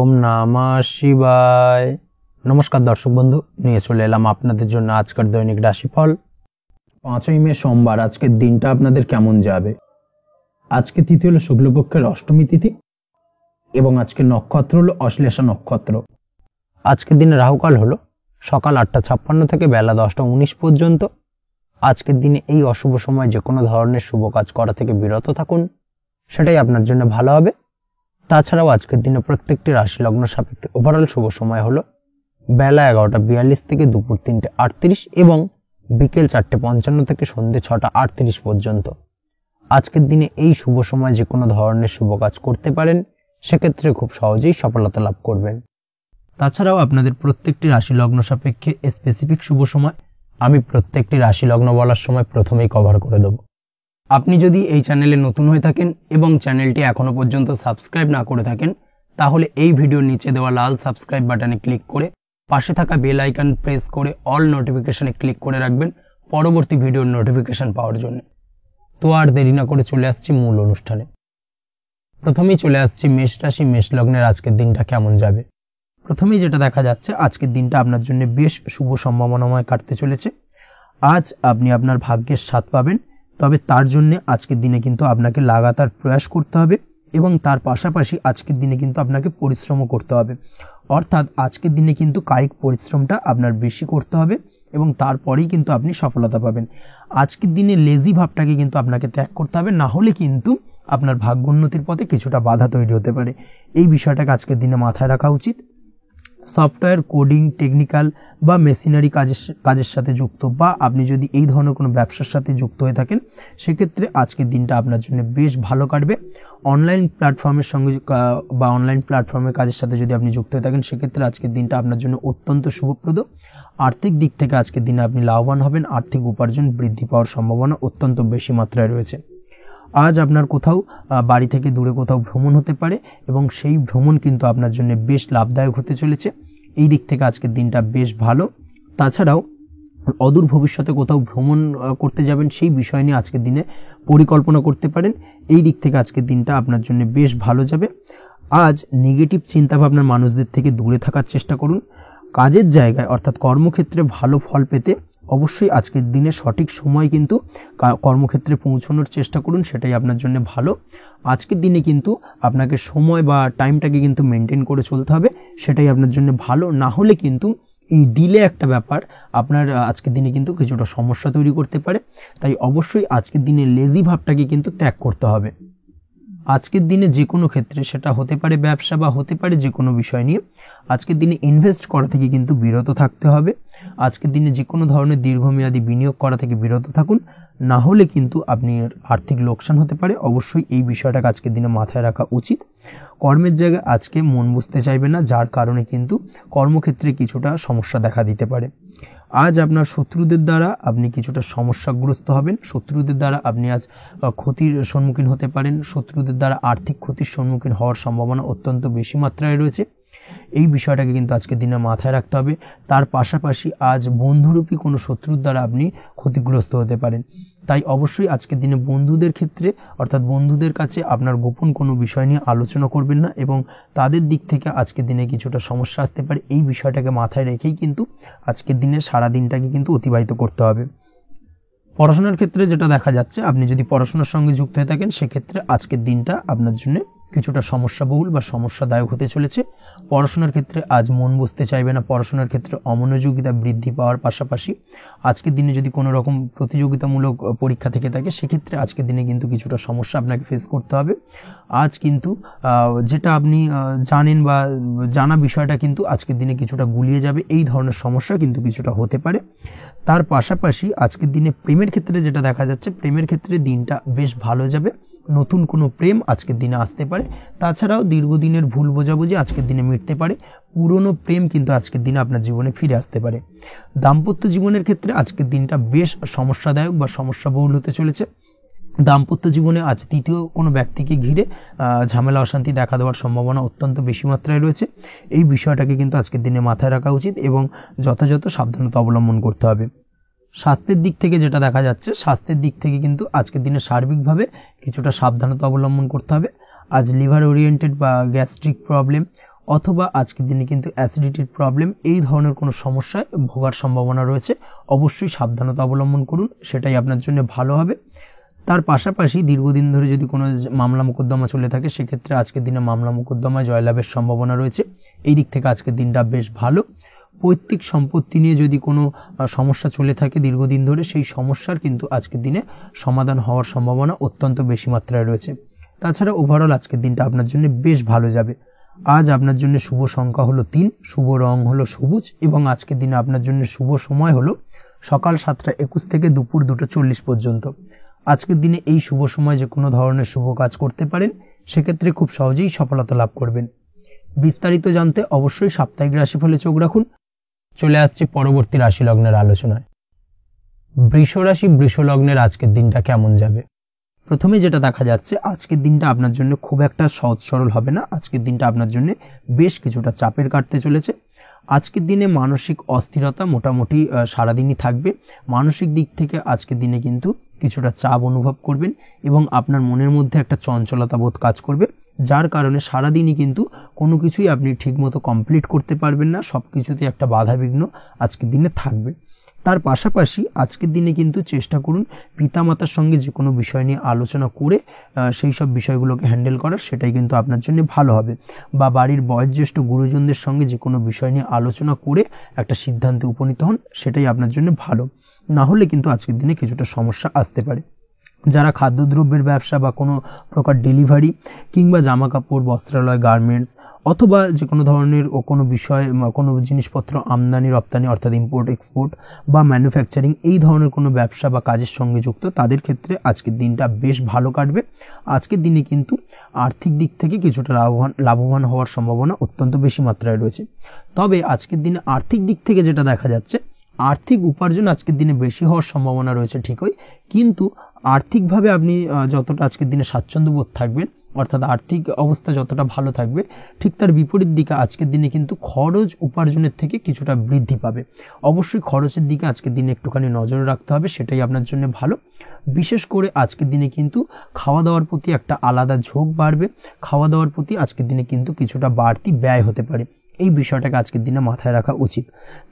ওম নমঃ শিবায়। নমস্কার দর্শক বন্ধু, নিয়ে চলে এলাম আপনাদের জন্য আজকের দৈনিক রাশিফল। 5ই মে সোমবার। আজকের দিনটা আপনাদের কেমন যাবে? আজকে তিথি হলো শুক্লপক্ষের অষ্টমী তিথি এবং আজকে নক্ষত্র হলো অশ্লেষা নক্ষত্র। আজকের দিনে রাহুকাল হলো সকাল 8:56 থেকে বেলা 10:19 পর্যন্ত। আজকের দিনে এই অশুভ সময় যে কোনো ধরনের শুভ কাজ করা থেকে বিরত থাকুন, সেটাই আপনার জন্য ভালো হবে। তাছাড়াও আজকের দিনে প্রত্যেকটি রাশি লগ্ন সাপেক্ষে ওভারঅল শুভ সময় হলো বেলা 11:42 থেকে দুপুর 3:38 এবং বিকেল 4:55 থেকে সন্ধ্যে 6:38 পর্যন্ত। আজকের দিনে এই শুভ সময় যে কোনো ধরনের শুভ কাজ করতে পারেন, সেক্ষেত্রে খুব সহজেই সফলতা লাভ করবেন। তাছাড়াও আপনাদের প্রত্যেকটি রাশি লগ্ন সাপেক্ষে স্পেসিফিক শুভ সময় আমি প্রত্যেকটি রাশি লগ্ন বলার সময় প্রথমেই কভার করে দেব। আপনি যদি এই চ্যানেলে নতুন হয়ে থাকেন এবং চ্যানেলটি এখনো পর্যন্ত সাবস্ক্রাইব না করে থাকেন, তাহলে এই ভিডিওর নিচে দেওয়া লাল সাবস্ক্রাইব বাটনে ক্লিক করে পাশে থাকা বেল আইকন প্রেস করে অল নোটিফিকেশনে ক্লিক করে রাখবেন পরবর্তী ভিডিওর নোটিফিকেশন পাওয়ার জন্য। তো আর দেরি না করে চলে আসছি মূল অনুষ্ঠানে। প্রথমেই চলে আসছি মেষ রাশি, মেষ লগ্নের আজকের দিনটা কেমন যাবে। প্রথমেই যেটা দেখা যাচ্ছে, আজকের দিনটা আপনার জন্য বেশ শুভ সম্ভাবনাময় কাটতে চলেছে। আজ আপনি আপনার ভাগ্যের স্বাদ পাবেন, তবে তার জন্য আজকের দিনে কিন্তু আপনাকে লাগাতার প্রয়াস করতে হবে এবং তার পাশাপাশি আজকের দিনে কিন্তু আপনাকে পরিশ্রমও করতে হবে। অর্থাৎ আজকের দিনে কিন্তু কায়িক পরিশ্রমটা আপনার বেশি করতে হবে এবং তারপরেই কিন্তু আপনি সফলতা পাবেন। আজকের দিনে লেজি ভাবটাকে কিন্তু আপনাকে ত্যাগ করতে হবে, না হলে কিন্তু আপনার ভাগ্য উন্নতির পথে কিছুটা বাধা তৈরি হতে পারে। এই বিষয়টাকে আজকের দিনে মাথায় রাখা উচিত। সফটওয়্যার, কোডিং, টেকনিক্যাল বা মেশিনারি কাজের সাথে যুক্ত বা আপনি যদি এই ধরনের কোনো ব্যবসার সাথে যুক্ত হয়ে থাকেন, সেক্ষেত্রে আজকের দিনটা আপনার জন্য বেশ ভালো কাটবে। অনলাইন প্ল্যাটফর্মের সঙ্গে বা অনলাইন প্ল্যাটফর্মের কাজের সাথে যদি আপনি যুক্ত হয়ে থাকেন, সেক্ষেত্রে আজকের দিনটা আপনার জন্য অত্যন্ত শুভপ্রদ। আর্থিক দিক থেকে আজকের দিনে আপনি লাভবান হবেন, আর্থিক উপার্জন বৃদ্ধি পাওয়ার সম্ভাবনা অত্যন্ত বেশি মাত্রায় রয়েছে। আজ আপনার কোথাও বাড়ি থেকে দূরে কোথাও ভ্রমণ হতে পারে এবং সেই ভ্রমণ কিন্তু আপনার জন্য বেশ লাভদায়ক হতে চলেছে। এই দিক থেকে আজকের দিনটা বেশ ভালো। তাছাড়াও অদূর ভবিষ্যতে কোথাও ভ্রমণ করতে যাবেন, সেই বিষয় নিয়ে আজকের দিনে পরিকল্পনা করতে পারেন। এই দিক থেকে আজকের দিনটা আপনার জন্য বেশ ভালো যাবে। আজ নেগেটিভ চিন্তাভাবনার মানুষদের থেকে দূরে থাকার চেষ্টা করুন। কাজের জায়গায় অর্থাৎ কর্মক্ষেত্রে ভালো ফল পেতে অবশ্যই আজকের দিনে সঠিক সময় কিন্তু কর্মক্ষেত্রে পৌঁছানোর চেষ্টা করুন, সেটাই আপনার জন্য ভালো। আজকের দিনে কিন্তু আপনাকে সময় বা টাইমটাকে কিন্তু মেনটেন করে চলতে হবে, সেটাই আপনার জন্য ভালো। না হলে কিন্তু এই ডিলে একটা ব্যাপার আপনার আজকের দিনে কিন্তু কিছুটা সমস্যা তৈরি করতে পারে। তাই অবশ্যই আজকের দিনে লেজি ভাবটাকে কিন্তু ত্যাগ করতে হবে। আজকের দিনে যে কোনো ক্ষেত্রে, সেটা হতে পারে ব্যবসা বা হতে পারে যে কোনো বিষয় নিয়ে, আজকের দিনে ইনভেস্ট করা থেকে কিন্তু বিরত থাকতে হবে। আজকের দিনে যে কোনো ধরনের দীর্ঘমেয়াদী বিনিয়োগ করা থেকে বিরত থাকুন, না হলে কিন্তু আপনি আর্থিক লোকসান হতে পারে। অবশ্যই এই বিষয়টাকে আজকের দিনে মাথায় রাখা উচিত। কর্মের জায়গায় আজকে মন বসতে চাইবে না, যার কারণে কিন্তু কর্মক্ষেত্রে কিছুটা সমস্যা দেখা দিতে পারে। আজ আপনার শত্রুদের দ্বারা আপনি কিছুটা সমস্যাগ্রস্ত হবেন। শত্রুদের দ্বারা আপনি আজ ক্ষতির সম্মুখীন হতে পারেন। শত্রুদের দ্বারা আর্থিক ক্ষতির সম্মুখীন হওয়ার সম্ভাবনা অত্যন্ত বেশি মাত্রায় রয়েছে। এই বিষয়টাকে কিন্তু আজকের দিনে মাথায় রাখতে হবে। তার পাশাপাশি আজ বন্ধুরূপী কোনো শত্রুর দ্বারা আপনি ক্ষতিগ্রস্ত হতে পারেন। তাই অবশ্যই আজকের দিনে বন্ধুদের ক্ষেত্রে অর্থাৎ বন্ধুদের কাছে আপনার গোপন কোনো বিষয় নিয়ে আলোচনা করবেন না এবং তাদের দিক থেকে আজকের দিনে কিছুটা সমস্যা আসতে পারে। এই বিষয়টাকে মাথায় রেখেই কিন্তু আজকের দিনে সারা দিনটাকে কিন্তু অতিবাহিত করতে হবে। পড়াশোনার ক্ষেত্রে যেটা দেখা যাচ্ছে, আপনি যদি পড়াশোনার সঙ্গে যুক্ত হয়ে থাকেন, সেক্ষেত্রে আজকের দিনটা আপনার জন্য কিছুটা সমস্যাবহুল বা সমস্যাদায়ক হতে চলেছে। পড়াশোনার ক্ষেত্রে আজ মন বসতে চাইবে না। পড়াশোনার ক্ষেত্রে অমনোযোগিতা বৃদ্ধি পাওয়ার পাশাপাশি আজকের দিনে যদি কোনো রকম প্রতিযোগিতামূলক পরীক্ষা থেকে থাকে, সেক্ষেত্রে আজকের দিনে কিন্তু কিছুটা সমস্যা আপনাকে ফেস করতে হবে। আজ কিন্তু যেটা আপনি জানেন বা জানা বিষয়টা কিন্তু আজকের দিনে কিছুটা গুলিয়ে যাবে। এই ধরনের সমস্যা কিন্তু কিছুটা হতে পারে। তার পাশাপাশি আজকের দিনে প্রেমের ক্ষেত্রে যেটা দেখা যাচ্ছে, প্রেমের ক্ষেত্রে দিনটা বেশ ভালো যাবে। নতুন কোনো প্রেম আজকের দিনে আসতে পারে। তাছাড়াও দীর্ঘদিনের ভুল বোঝাবুঝি আজকের দিনে মিটতে পারে। পুরনো প্রেম কিন্তু আজকের দিনে আপনার জীবনে ফিরে আসতে পারে। দাম্পত্য জীবনের ক্ষেত্রে আজকের দিনটা বেশ সমস্যাদায়ক বা সমস্যাবহুল হতে চলেছে। দাম্পত্য জীবনে আজ তৃতীয় কোনো ব্যক্তিকে ঘিরে ঝামেলা অশান্তি দেখা দেওয়ার সম্ভাবনা অত্যন্ত বেশি মাত্রায় রয়েছে। এই বিষয়টাকে কিন্তু আজকের দিনে মাথায় রাখা উচিত এবং যথাযথ সাবধানতা অবলম্বন করতে হবে। স্বাস্থ্যের দিক থেকে যেটা দেখা যাচ্ছে, স্বাস্থ্যের দিক থেকে কিন্তু আজকের দিনে সার্বিকভাবে কিছুটা সাবধানতা অবলম্বন করতে হবে। আজ লিভার ওরিয়েন্টেড বা গ্যাস্ট্রিক প্রবলেম অথবা আজকের দিনে কিন্তু অ্যাসিডিটির প্রবলেম, এই ধরনের কোনো সমস্যায় ভোগার সম্ভাবনা রয়েছে। অবশ্যই সাবধানতা অবলম্বন করুন, সেটাই আপনার জন্য ভালো হবে। তার পাশাপাশি দীর্ঘদিন ধরে যদি কোনো মামলা মোকদ্দমা চলে থাকে, সেক্ষেত্রে আজকের দিনে মামলা মোকদ্দমায় জয়লাভের সম্ভাবনা রয়েছে। এই দিক থেকে আজকের দিনটা বেশ ভালো। পৈতৃক সম্পত্তি নিয়ে যদি কোনো সমস্যা চলে থাকে দীর্ঘদিন ধরে, সেই সমস্যার কিন্তু আজকের দিনে সমাধান হওয়ার সম্ভাবনা অত্যন্ত বেশি মাত্রায় রয়েছে। তাছাড়া ওভারঅল আজকের দিনটা আপনার জন্য বেশ ভালো যাবে। আজ আপনার জন্য শুভ সংখ্যা হলো 3, শুভ রং হলো সবুজ, এবং আজকের দিনে আপনার জন্য শুভ সময় হলো সকাল 7:21 থেকে দুপুর 2:40 পর্যন্ত। আজকের দিনে এই শুভ সময় যে কোনো ধরনের শুভ কাজ করতে পারেন, সেক্ষেত্রে খুব সহজেই সফলতা লাভ করবেন। বিস্তারিত জানতে অবশ্যই সাপ্তাহিক রাশিফলে চোখ রাখুন। চলে আসছে পরবর্তী রাশি লগ্নের আলোচনায়। বৃষ রাশি, বৃষ লগ্নের আজকের দিনটা কেমন যাবে? প্রথমে যেটা দেখা যাচ্ছে, আজকের দিনটা আপনার জন্য খুব একটা সহজ সরল হবে না। আজকের দিনটা আপনার জন্য বেশ কিছুটা চাপের কাটতে চলেছে। আজকের দিনে মানসিক অস্থিরতা মোটামুটি সারাদিনই থাকবে। মানসিক দিক থেকে আজকের দিনে কিন্তু কিছুটা চাপ অনুভব করবেন, এবং আপনার মনের মধ্যে একটা চঞ্চলতা বোধ কাজ করবে, যার কারণে সারাদিনই কিন্তু কোনো কিছুই আপনি ঠিকমতো কমপ্লিট করতে পারবেন না। সব কিছুতে একটা বাধা বিঘ্ন আজকের দিনে থাকবে। তার পাশাপাশি আজকের দিনে কিন্তু চেষ্টা করুন পিতামাতার সঙ্গে যে কোনো বিষয় নিয়ে আলোচনা করে সেই সব বিষয়গুলোকে হ্যান্ডেল করার, সেটাই কিন্তু আপনার জন্য ভালো হবে। বা বাড়ির বয়োজ্যেষ্ঠ গুরুজনদের সঙ্গে যে কোনো বিষয় নিয়ে আলোচনা করে একটা সিদ্ধান্তে উপনীত হন, সেটাই আপনার জন্য ভালো। না হলে কিন্তু আজকের দিনে কিছুটা সমস্যা আসতে পারে। যারা খাদ্যদ্রব্যের ব্যবসা বা কোনো প্রকার ডেলিভারি কিংবা জামা কাপড়, বস্ত্রালয়, গার্মেন্টস অথবা যে কোনো ধরনের কোনো বিষয়, কোনো জিনিসপত্র আমদানি রপ্তানি অর্থাৎ ইম্পোর্ট এক্সপোর্ট বা ম্যানুফ্যাকচারিং, এই ধরনের কোনো ব্যবসা বা কাজের সঙ্গে যুক্ত, তাদের ক্ষেত্রে আজকের দিনটা বেশ ভালো কাটবে। আজকের দিনে কিন্তু আর্থিক দিক থেকে কিছুটা লাভবান হওয়ার সম্ভাবনা অত্যন্ত বেশি মাত্রায় রয়েছে। তবে আজকের দিনে আর্থিক দিক থেকে যেটা দেখা যাচ্ছে, আর্থিক উপার্জন আজকের দিনে বেশি হওয়ার সম্ভাবনা রয়েছে ঠিকই, কিন্তু আর্থিকভাবে আপনি যতটা আজকের দিনে স্বাচ্ছন্দ্য বোধ থাকবেন, অর্থাৎ আর্থিক অবস্থা যতটা ভালো থাকবে, ঠিক তার বিপরীত দিকে আজকের দিনে কিন্তু খরচ উপার্জনের থেকে কিছুটা বৃদ্ধি পাবে। অবশ্যই খরচের দিকে আজকের দিনে একটুখানি নজরে রাখতে হবে, সেটাই আপনার জন্য ভালো। বিশেষ করে আজকের দিনে কিন্তু খাওয়া দাওয়ার প্রতি একটা আলাদা ঝোঁক বাড়বে। খাওয়া দাওয়ার প্রতি আজকের দিনে কিন্তু কিছুটা বাড়তি ব্যয় হতে পারে, এই বিষয়টাকে আজকের দিনে মাথায় রাখা উচিত।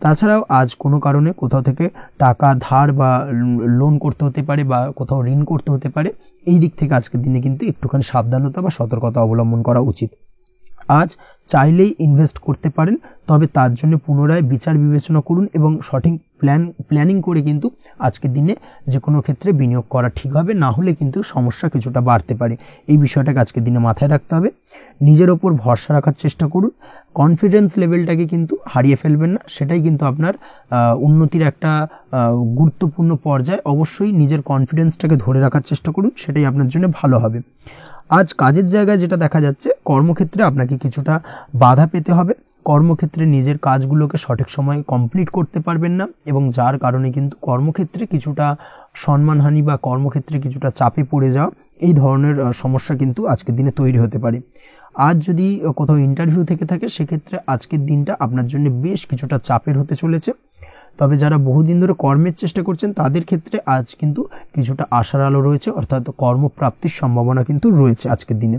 তাছাড়াও আজ কোনো কারণে কোথাও থেকে টাকা ধার বা লোন করতে হতে পারে, বা কোথাও ঋণ করতে হতে পারে। এই দিক থেকে আজকের দিনে কিন্তু একটুখানি সাবধানতা বা সতর্কতা অবলম্বন করা উচিত। আজ চাইলেই ইনভেস্ট করতে পারেন, তবে তার জন্য পুনরায় বিচার বিবেচনা করুন এবং সঠিক প্ল্যানিং করে কিন্তু আজকের দিনে যে কোনো ক্ষেত্রে বিনিয়োগ করা ঠিক হবে। না হলে কিন্তু সমস্যা কিছুটা বাড়তে পারে, এই বিষয়টাকে আজকের দিনে মাথায় রাখতে হবে। নিজের ওপর ভরসা রাখার চেষ্টা করুন, কনফিডেন্স লেভেলটাকে কিন্তু হারিয়ে ফেলবেন না, সেটাই কিন্তু আপনার উন্নতির একটা গুরুত্বপূর্ণ পর্যায়। অবশ্যই নিজের কনফিডেন্সটাকে ধরে রাখার চেষ্টা করুন, সেটাই আপনার জন্য ভালো হবে। আজ কাজের জায়গায় যেটা দেখা যাচ্ছে, কর্মক্ষেত্রে আপনাকে কিছুটা বাধা পেতে হবে। কর্মক্ষেত্রে নিজের কাজগুলোকে সঠিক সময়ে কমপ্লিট করতে পারবেন না, এবং যার কারণে কিন্তু কর্মক্ষেত্রে কিছুটা সম্মানহানি বা কর্মক্ষেত্রে কিছুটা চাপে পড়ে যাওয়া, এই ধরনের সমস্যা কিন্তু আজকের দিনে তৈরি হতে পারে। আজ যদি কোথাও ইন্টারভিউ থেকে থাকে, সেক্ষেত্রে আজকের দিনটা আপনার জন্য বেশ কিছুটা চাপের হতে চলেছে। তবে যারা বহুদিন ধরে কর্মের চেষ্টা করছেন, তাদের ক্ষেত্রে আজ কিন্তু কিছুটা আশার আলো রয়েছে, অর্থাৎ কর্মপ্রাপ্তির সম্ভাবনা কিন্তু রয়েছে আজকের দিনে।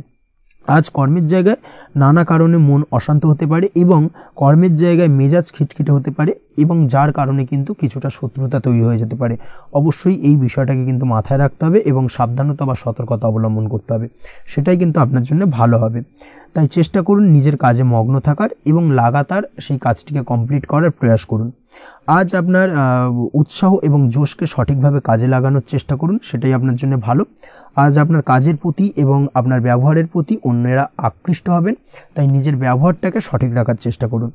আজ কর্মের জায়গায় নানা কারণে মন অশান্ত হতে পারে, এবং কর্মের জায়গায় মেজাজ খিটখিটে হতে পারে, এবং যার কারণে কিন্তু কিছুটা শত্রুতা তৈরি হয়ে যেতে পারে। অবশ্যই এই বিষয়টাকে কিন্তু মাথায় রাখতে হবে এবং সাবধানতা বা সতর্কতা অবলম্বন করতে হবে, সেটাই কিন্তু আপনার জন্য ভালো হবে। তাই চেষ্টা করুন নিজের কাজে মগ্ন থাকার এবং লাগাতার সেই কাজটিকে কমপ্লিট করার প্রয়াস করুন। আজ আপনার উৎসাহ এবং জোশকে সঠিকভাবে কাজে লাগানোর চেষ্টা করুন, সেটাই আপনার জন্য ভালো। আজ আপনার কাজের প্রতি এবং আপনার ব্যবহারের প্রতি অন্যেরা আকৃষ্ট হবেন, তাই নিজের ব্যবহারটাকে সঠিক রাখার চেষ্টা করুন।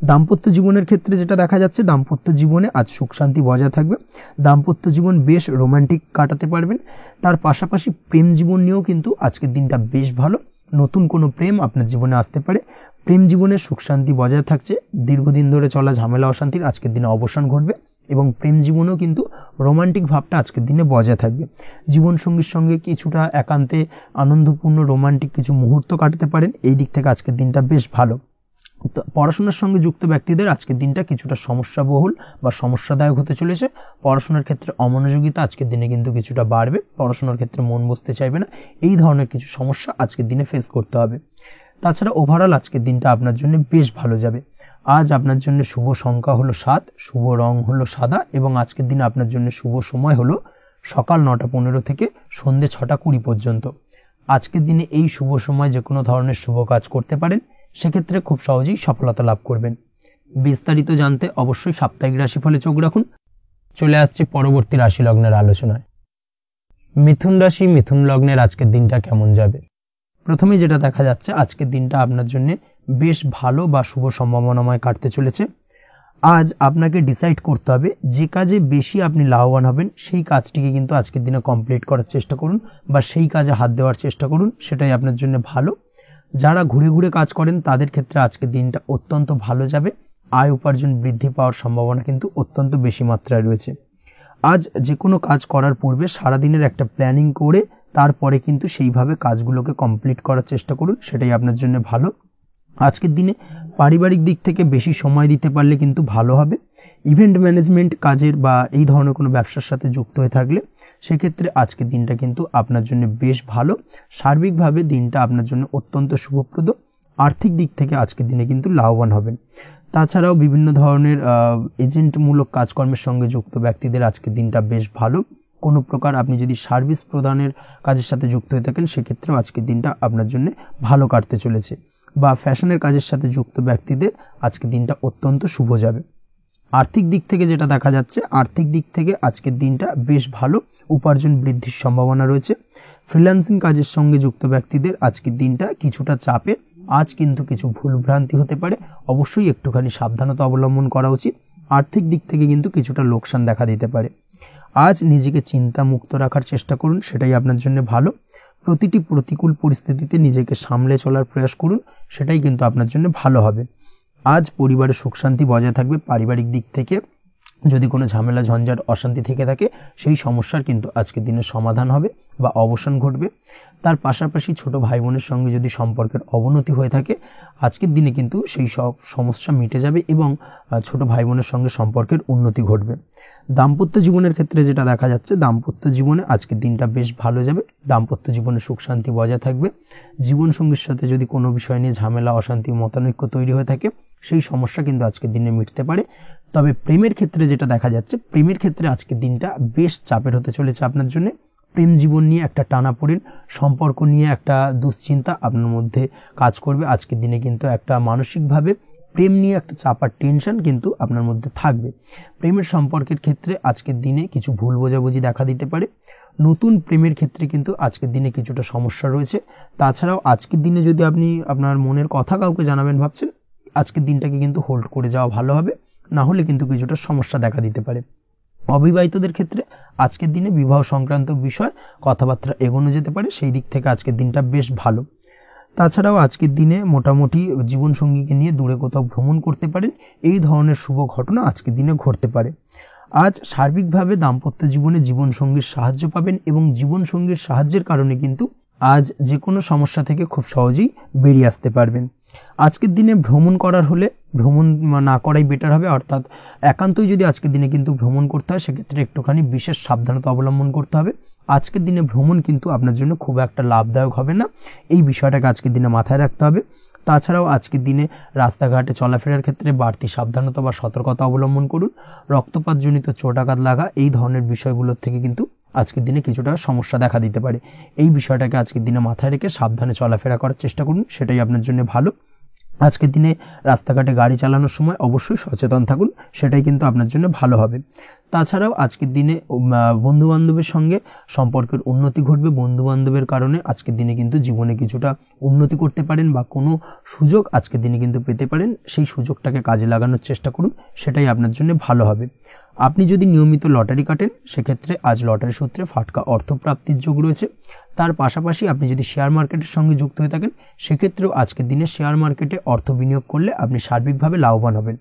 দাম্পত্য জীবনের ক্ষেত্রে যেটা দেখা যাচ্ছে, দাম্পত্য জীবনে আজ সুখ শান্তি বজায় থাকবে। দাম্পত্য জীবন বেশ রোমান্টিক কাটাতে পারবেন। তার পাশাপাশি প্রেম জীবন নিয়েও কিন্তু আজকের দিনটা বেশ ভালো। নতুন কোনো প্রেম আপনার জীবনে আসতে পারে। প্রেম জীবনে সুখ শান্তি বজায় থাকছে। দীর্ঘদিন ধরে চলা ঝামেলা অশান্তির আজকের দিনে অবসান ঘটবে, এবং প্রেম জীবনেও কিন্তু রোমান্টিক ভাবটা আজকের দিনে বজায় থাকবে। জীবনসঙ্গীর সঙ্গে কিছুটা একান্তে আনন্দপূর্ণ রোমান্টিক কিছু মুহূর্ত কাটাতে পারেন, এই দিক থেকে আজকের দিনটা বেশ ভালো। পড়াশোনার সঙ্গে যুক্ত ব্যক্তিদের আজকের দিনটা কিছুটা সমস্যাবহুল বা সমস্যাদায়ক হতে চলেছে। পড়াশোনার ক্ষেত্রে অমনোযোগিতা আজকের দিনে কিন্তু কিছুটা বাড়বে, পড়াশোনার ক্ষেত্রে মন বসতে চাইবে না, এই ধরনের কিছু সমস্যা আজকের দিনে ফেস করতে হবে। তাছাড়া ওভারঅল আজকের দিনটা আপনার জন্য বেশ ভালো যাবে। আজ আপনার জন্য শুভ সংখ্যা হলো 7, শুভ রং হলো সাদা এবং আজকের দিনে আপনার জন্য শুভ সময় হলো সকাল 9:15 থেকে সন্ধ্যে 6:20 পর্যন্ত। আজকের দিনে এই শুভ সময় যে কোনো ধরনের শুভ কাজ করতে পারেন, সেক্ষেত্রে খুব সহজেই সফলতা লাভ করবেন। বিস্তারিত জানতে অবশ্যই সাপ্তাহিক রাশিফলে চোখ রাখুন। চলে আসছে পরবর্তী রাশি লগ্নের আলোচনায়। মিথুন রাশি, মিথুন লগ্নের আজকের দিনটা কেমন যাবে? প্রথমে যেটা দেখা যাচ্ছে, আজকের দিনটা আপনার জন্য বেশ ভালো বা শুভ সম্ভাবনাময় কাটতে চলেছে। আজ আপনাকে ডিসাইড করতে হবে যে কাজে বেশি আপনি লাভবান হবেন সেই কাজটিকে কিন্তু আজকের দিনে কমপ্লিট করার চেষ্টা করুন বা সেই কাজে হাত দেওয়ার চেষ্টা করুন, সেটাই আপনার জন্য ভালো। যারা ঘুরে ঘুরে কাজ করেন তাদের ক্ষেত্রে আজকের দিনটা অত্যন্ত ভালো যাবে। আয় উপার্জন বৃদ্ধি পাওয়ার সম্ভাবনা কিন্তু অত্যন্ত বেশি মাত্রায় রয়েছে। আজ যে কোনো কাজ করার পূর্বে সারাদিনের একটা প্ল্যানিং করে তারপরে কিন্তু সেইভাবে কাজগুলোকে কমপ্লিট করার চেষ্টা করুন, সেটাই আপনার জন্য ভালো। আজকের দিনে পারিবারিক দিক থেকে বেশি সময় দিতে পারলে কিন্তু ভালো হবে। ইভেন্ট ম্যানেজমেন্ট কাজের বা এই ধরনের কোনো ব্যবসার সাথে যুক্ত হয়ে থাকলে সেক্ষেত্রে আজকের দিনটা কিন্তু আপনার জন্য বেশ ভালো। সার্বিকভাবে দিনটা আপনার জন্য অত্যন্ত শুভপ্রদ। আর্থিক দিক থেকে আজকের দিনে কিন্তু লাভবান হবেন। তাছাড়াও বিভিন্ন ধরনের এজেন্টমূলক কাজকর্মের সঙ্গে যুক্ত ব্যক্তিদের আজকের দিনটা বেশ ভালো। কোনো প্রকার আপনি যদি সার্ভিস প্রদানের কাজের সাথে যুক্ত হয়ে থাকেন, সেক্ষেত্রেও আজকের দিনটা আপনার জন্য ভালো কাটতে চলেছে। বা ফ্যাশনের কাজের সাথে যুক্ত ব্যক্তিদের আজকের দিনটা অত্যন্ত শুভ যাবে। আর্থিক দিক থেকে যেটা দেখা যাচ্ছে, আর্থিক দিক থেকে আজকের দিনটা বেশ ভালো, উপার্জন বৃদ্ধির সম্ভাবনা রয়েছে। ফ্রিল্যান্সিং কাজের সঙ্গে যুক্ত ব্যক্তিদের আজকের দিনটা কিছুটা চাপে। আজ কিন্তু কিছু ভুলভ্রান্তি হতে পারে, অবশ্যই একটুখানি সাবধানতা অবলম্বন করা উচিত। আর্থিক দিক থেকে কিন্তু কিছুটা লোকসান দেখা দিতে পারে। আজ নিজেকে চিন্তা মুক্ত রাখার চেষ্টা করুন, সেটাই আপনার জন্য ভালো। প্রতিটি প্রতিকূল পরিস্থিতিতে নিজেকে সামলে চলার প্রয়াস করুন, সেটাই কিন্তু আপনার জন্য ভালো হবে। আজ পরিবারের সুখ শান্তি বজায় থাকবে। পারিবারিক দিক থেকে যদি কোনো ঝামেলা ঝঞ্ঝাট অশান্তি থেকে থাকে, সেই সমস্যার কিন্তু আজকের দিনে সমাধান হবে বা অবসান ঘটবে। তার পাশাপাশি ছোট ভাই বোনের সঙ্গে যদি সম্পর্কের অবনতি হয়ে থাকে, আজকের দিনে কিন্তু সেই সব সমস্যা মিটে যাবে এবং ছোট ভাই বোনের সঙ্গে সম্পর্কের উন্নতি ঘটবে। দাম্পত্য জীবনের ক্ষেত্রে যেটা দেখা যাচ্ছে, দাম্পত্য জীবনে আজকের দিনটা বেশ ভালো যাবে। দাম্পত্য জীবনে সুখ শান্তি বজায় থাকবে। জীবনসঙ্গীর সাথে যদি কোনো বিষয় নিয়ে ঝামেলা অশান্তি মতানৈক্য তৈরি হয়ে থাকে, সেই সমস্যা কিন্তু আজকের দিনে মিটতে পারে। তবে প্রেমের ক্ষেত্রে যেটা দেখা যাচ্ছে, প্রেমের ক্ষেত্রে আজকের দিনটা বেশ চাপের হতে চলেছে আপনার জন্য। প্রেম জীবন নিয়ে একটা টানাপোড়েন, সম্পর্ক নিয়ে একটা দুশ্চিন্তা আপনার মধ্যে কাজ করবে। আজকের দিনে কিন্তু একটা মানসিকভাবে প্রেম নিয়ে একটা চাপার টেনশন কিন্তু আপনার মধ্যে থাকবে। প্রেমের সম্পর্কের ক্ষেত্রে আজকের দিনে কিছু ভুল বোঝাবুঝি দেখা দিতে পারে। নতুন প্রেমের ক্ষেত্রে কিন্তু আজকের দিনে কিছুটা সমস্যা রয়েছে। তাছাড়াও আজকের দিনে যদি আপনি আপনার মনের কথা কাউকে জানাবেন ভাবছেন, আজকের দিনটাকে কিন্তু হোল্ড করে যাওয়া ভালো হবে, না হলে কিন্তু কিছুটা সমস্যা দেখা দিতে পারে। অবিবাহিতদের ক্ষেত্রে আজকের দিনে বিবাহ সংক্রান্ত বিষয় কথাবার্তা এগোনো যেতে পারে, সেই দিক থেকে আজকের দিনটা বেশ ভালো। তাছাড়াও আজকের দিনে মোটামুটি জীবনসঙ্গীকে নিয়ে দূরে কোথাও ভ্রমণ করতে পারেন, এই ধরনের শুভ ঘটনা আজকের দিনে ঘটতে পারে। আজ সার্বিকভাবে দাম্পত্য জীবনে জীবনসঙ্গীর সাহায্য পাবেন এবং জীবনসঙ্গীর সাহায্যের কারণে কিন্তু আজ যে কোনো সমস্যা থেকে খুব সহজেই বেরিয়ে আসতে পারবেন। আজকের দিনে ভ্রমণ করার হলে ভ্রমণ না করাই বেটার হবে, অর্থাৎ একান্তই যদি আজকের দিনে কিন্তু ভ্রমণ করতে হয়, সেক্ষেত্রে একটুখানি বিশেষ সাবধানতা অবলম্বন করতে হবে। আজকের দিনে ভ্রমণ কিন্তু আপনার জন্য খুব একটা লাভদায়ক হবে না, এই বিষয়টাকে আজকের দিনে মাথায় রাখতে হবে। তাছাড়াও আজকের দিনে রাস্তাঘাটে চলাফেরার ক্ষেত্রে বাড়তি সাবধানতা বা সতর্কতা অবলম্বন করুন। রক্তপাতজনিত চোটাঘাত লাগা এই ধরনের বিষয়গুলোর থেকে কিন্তু আজকের দিনে কিছুটা সমস্যা দেখা দিতে পারে। এই বিষয়টাকে আজকের দিনে মাথায় রেখে সাবধানে চলাফেরা করার চেষ্টা করুন, সেটাই আপনার জন্য ভালো। আজকের দিনে রাস্তাঘাটে গাড়ি চালানোর সময় অবশ্যই সচেতন থাকুন, সেটাই কিন্তু আপনার জন্য ভালো হবে। তাছাড়াও আজকের দিনে বন্ধু বান্ধবের সঙ্গে সম্পর্কের উন্নতি ঘটবে। বন্ধু বান্ধবের কারণে আজকের দিনে কিন্তু জীবনে কিছুটা উন্নতি করতে পারেন বা কোনো সুযোগ আজকের দিনে কিন্তু পেতে পারেন, সেই সুযোগটাকে কাজে লাগানোর চেষ্টা করুন, সেটাই আপনার জন্য ভালো হবে। আপনি যদি নিয়মিত লটারি কাটেন, সেক্ষেত্রে আজ লটারি সূত্রে ফাটকা অর্থপ্রাপ্তির যোগ রয়েছে। তার পাশাপাশি আপনি যদি শেয়ার মার্কেটের সঙ্গে যুক্ত হয়ে থাকেন, সেক্ষেত্রেও আজকের দিনে শেয়ার মার্কেটে অর্থ বিনিয়োগ করলে আপনি সার্বিকভাবে লাভবান হবেন।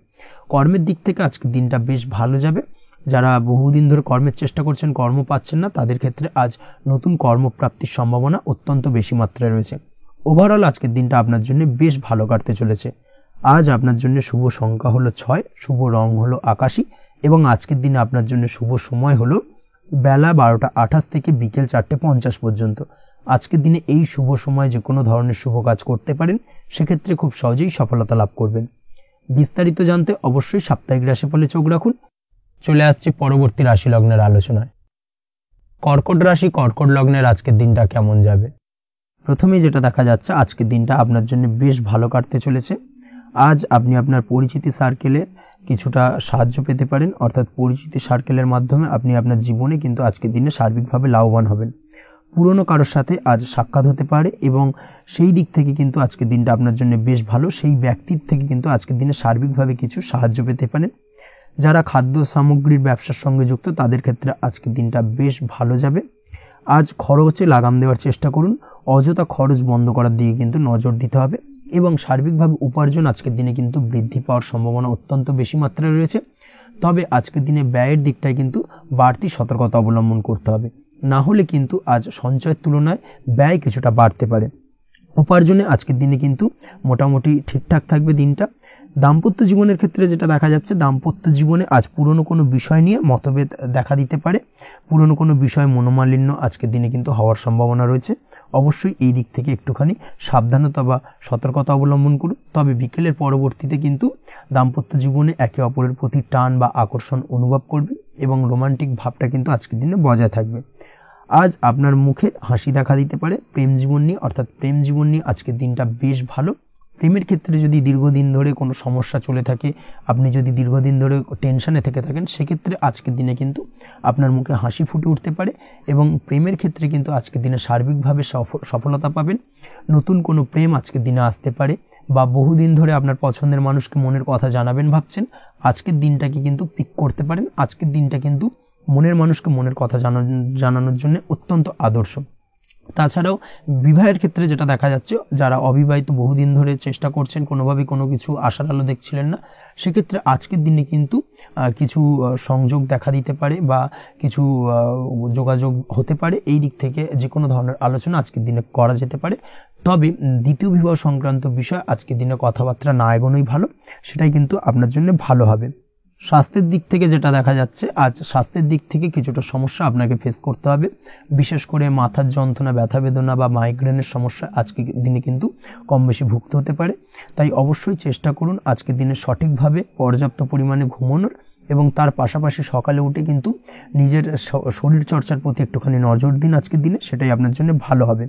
কর্মের দিক থেকে আজকের দিনটা বেশ ভালো যাবে। যারা বহুদিন ধরে কর্মের চেষ্টা করছেন, কর্ম পাচ্ছেন না, তাদের ক্ষেত্রে আজ নতুন কর্মপ্রাপ্তির সম্ভাবনা অত্যন্ত বেশি মাত্রায় রয়েছে। ওভারঅল আজকের দিনটা আপনার জন্য বেশ ভালো কাটতে চলেছে। আজ আপনার জন্য শুভ সংখ্যা হলো 6, শুভ রং হলো আকাশী এবং আজকের দিনে আপনার জন্য শুভ সময় হলো বেলা 12টা 28 থেকে বিকেল 4টে 50 পর্যন্ত। আজকের দিনে এই শুভ সময়ে যে কোনো ধরনের শুভ কাজ করতে পারেন, সেক্ষেত্রে খুব সহজেই সফলতা লাভ করবেন। বিস্তারিত জানতে অবশ্যই সাপ্তাহিক রাশিফলে চোখ রাখুন। চলে আসছে পরবর্তী রাশি লগ্নের আলোচনায়। কর্কট রাশি, কর্কট লগ্নের আজকের দিনটা কেমন যাবে? প্রথমেই যেটা দেখা যাচ্ছে, আজকের দিনটা আপনার জন্য বেশ ভালো কাটতে চলেছে। আজ আপনি আপনার পরিচিতি সার্কেলে কিছুটা সাহায্য পেতে পারেন, অর্থাৎ পরিচিতি সার্কেলের মাধ্যমে আপনি আপনার জীবনে কিন্তু আজকের দিনে সার্বিকভাবে লাভবান হবেন। পুরনো কারোর সাথে আজ সাক্ষাৎ হতে পারে এবং সেই দিক থেকে কিন্তু আজকের দিনটা আপনার জন্য বেশ ভালো। সেই ব্যক্তির থেকে কিন্তু আজকের দিনে সার্বিকভাবে কিছু সাহায্য পেতে পারেন। যারা খাদ্য সামগ্রীর ব্যবসার সঙ্গে যুক্ত, তাদের ক্ষেত্রে আজকের দিনটা বেশ ভালো যাবে। আজ খরচে লাগাম দেওয়ার চেষ্টা করুন, অযথা খরচ বন্ধ করার দিকে কিন্তু নজর দিতে হবে এবং সার্বিকভাবে উপার্জন আজকের দিনে কিন্তু বৃদ্ধি পাওয়ার সম্ভাবনা অত্যন্ত বেশি মাত্রায় রয়েছে। তবে আজকের দিনে ব্যয়ের দিকটায় কিন্তু বাড়তি সতর্কতা অবলম্বন করতে হবে, না হলে কিন্তু আজ সঞ্চয়ের তুলনায় ব্যয় কিছুটা বাড়তে পারে। উপার্জনে আজকের দিনে কিন্তু মোটামুটি ঠিকঠাক থাকবে দিনটা। দাম্পত্য জীবনের ক্ষেত্রে যেটা দেখা যাচ্ছে, দাম্পত্য জীবনে আজ পুরনো কোনো বিষয় নিয়ে মতভেদ দেখা দিতে পারে, পুরনো কোনো বিষয় মনোমালিন্য আজকের দিনে কিন্তু হওয়ার সম্ভাবনা রয়েছে। অবশ্যই এই দিক থেকে একটুখানি সাবধানতা বা সতর্কতা অবলম্বন করুন। তবে বিকেলের পরবর্তীতে কিন্তু দাম্পত্য জীবনে একে অপরের প্রতি টান বা আকর্ষণ অনুভব করবে এবং রোমান্টিক ভাবটা কিন্তু আজকের দিনে বজায় থাকবে। আজ আপনার মুখে হাসি দেখা দিতে পারে। প্রেম জীবন নিয়ে, অর্থাৎ প্রেম জীবন নিয়ে আজকের দিনটা বেশ ভালো। প্রেমের ক্ষেত্রে যদি দীর্ঘদিন ধরে কোনো সমস্যা চলে থাকে, আপনি যদি দীর্ঘদিন ধরে টেনশনে থেকে থাকেন, সেক্ষেত্রে আজকের দিনে কিন্তু আপনার মুখে হাসি ফুটে উঠতে পারে এবং প্রেমের ক্ষেত্রে কিন্তু আজকের দিনে সার্বিকভাবে সফলতা পাবেন। নতুন কোনো প্রেম আজকের দিনে আসতে পারে, বা বহুদিন ধরে আপনার পছন্দের মানুষকে মনের কথা জানাবেন ভাবছেন, আজকের দিনটাকে কিন্তু পিক করতে পারেন। আজকের দিনটা কিন্তু মনের মানুষকে মনের কথা জানানোর জন্য অত্যন্ত আদর্শ। তাছাড়াও বিবাহের ক্ষেত্রে যেটা দেখা যাচ্ছে, যারা অবিবাহিত বহুদিন ধরে চেষ্টা করছেন, কোনোভাবে কোনো কিছু আশার আলো দেখছিলেন না, সেক্ষেত্রে আজকের দিনে কিন্তু কিছু সংযোগ দেখা দিতে পারে বা কিছু যোগাযোগ হতে পারে। এই দিক থেকে যে কোনো ধরনের আলোচনা আজকের দিনে করা যেতে পারে। তবে দ্বিতীয় বিবাহ সংক্রান্ত বিষয় আজকের দিনে কথাবার্তা না এগোনোই ভালো, সেটাই কিন্তু আপনার জন্য ভালো হবে। স্বাস্থ্যের দিক থেকে যেটা দেখা যাচ্ছে, আজ স্বাস্থ্যের দিক থেকে কিছুটা সমস্যা আপনাকে ফেস করতে হবে। বিশেষ করে মাথার যন্ত্রণা, ব্যথা বেদনা বা মাইগ্রেনের সমস্যা আজকের দিনে কিন্তু কম বেশি ভুগতে হতে পারে। তাই অবশ্যই চেষ্টা করুন আজকের দিনে সঠিকভাবে পর্যাপ্ত পরিমাণে ঘুমানোর এবং তার পাশাপাশি সকালে উঠে কিন্তু নিজের শরীর চর্চার প্রতি একটুখানি নজর দিন আজকের দিনে, সেটাই আপনার জন্য ভালো হবে।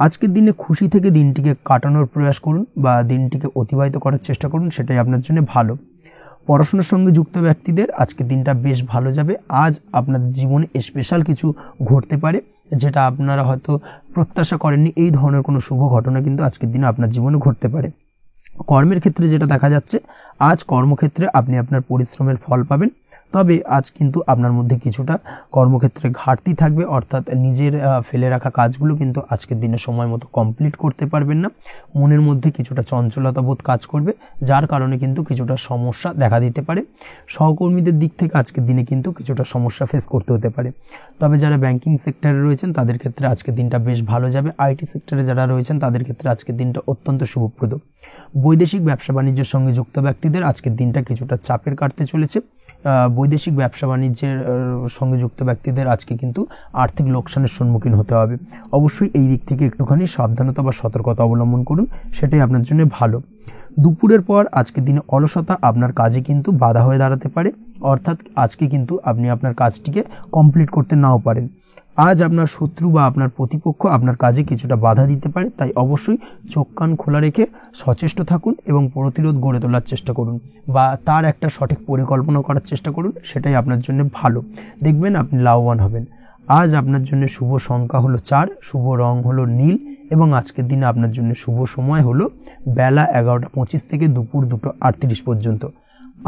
আজকের দিনে খুশি থেকে দিনটিকে কাটানোর প্রয়াস করুন বা দিনটিকে অতিবাহিত করার চেষ্টা করুন, সেটাই আপনার জন্য ভালো। পড়াশোনার সঙ্গে যুক্ত ব্যক্তিদের আজকের দিনটা বেশ ভালো যাবে। আজ আপনাদের জীবনে স্পেশাল কিছু ঘটতে পারে, যেটা আপনারা হয়তো প্রত্যাশা করেননি। এই ধরনের কোনো শুভ ঘটনা কিন্তু আজকের দিনে আপনার জীবনে ঘটতে পারে। কর্মের ক্ষেত্রে যেটা দেখা যাচ্ছে, আজ কর্মক্ষেত্রে আপনি আপনার পরিশ্রমের ফল পাবেন। তবে আজ কিন্তু আপনার মধ্যে কিছুটা কর্মক্ষেত্রে ঘাটতি থাকবে, অর্থাৎ নিজের ফেলে রাখা কাজগুলো কিন্তু আজকের দিনে সময় মতো কমপ্লিট করতে পারবেন না। মনের মধ্যে কিছুটা চঞ্চলতা বোধ কাজ করবে, যার কারণে কিন্তু কিছুটা সমস্যা দেখা দিতে পারে। সহকর্মীদের দিক থেকে আজকের দিনে কিন্তু কিছুটা সমস্যা ফেস করতে হতে পারে। তবে যারা ব্যাংকিং সেক্টরে রয়েছেন, তাদের ক্ষেত্রে আজকের দিনটা বেশ ভালো যাবে। আইটি সেক্টরে যারা রয়েছেন, তাদের ক্ষেত্রে আজকের দিনটা অত্যন্ত শুভপ্রদ। বৈদেশিক ব্যবসা বাণিজ্যের সঙ্গে যুক্ত ব্যক্তিদের আজকের দিনটা কিছুটা চাপের কাটতে চলেছে। বৈদেশিক ব্যবসা বাণিজ্যের সঙ্গে যুক্ত ব্যক্তিদের আজকে কিন্তু আর্থিক লোকসানের সম্মুখীন হতে হবে। অবশ্যই এই দিক থেকে একটুখানি সাবধানতা বা সতর্কতা অবলম্বন করুন, সেটাই আপনার জন্য ভালো। দুপুরের পর আজকের দিনে অলসতা আপনার কাজে কিন্তু বাধা হয়ে দাঁড়াতে পারে, অর্থাৎ আজকে কিন্তু আপনি আপনার কাজটিকে কমপ্লিট করতে নাও পারেন। আজ আপনার শত্রু বা আপনার প্রতিপক্ষ আপনার কাজে কিছুটা বাধা দিতে পারে, তাই অবশ্যই চোখ কান খোলা রেখে সচেষ্ট থাকুন এবং প্রতিরোধ গড়ে তোলার চেষ্টা করুন বা তার একটা সঠিক পরিকল্পনা করার চেষ্টা করুন, সেটাই আপনার জন্য ভালো। দেখবেন আপনি লাভবান হবেন। আজ আপনার জন্য শুভ সংখ্যা হলো 4, শুভ রং হলো নীল এবং আজকের দিনে আপনার জন্য শুভ সময় হলো বেলা 11:25 থেকে দুপুর 2:38 পর্যন্ত।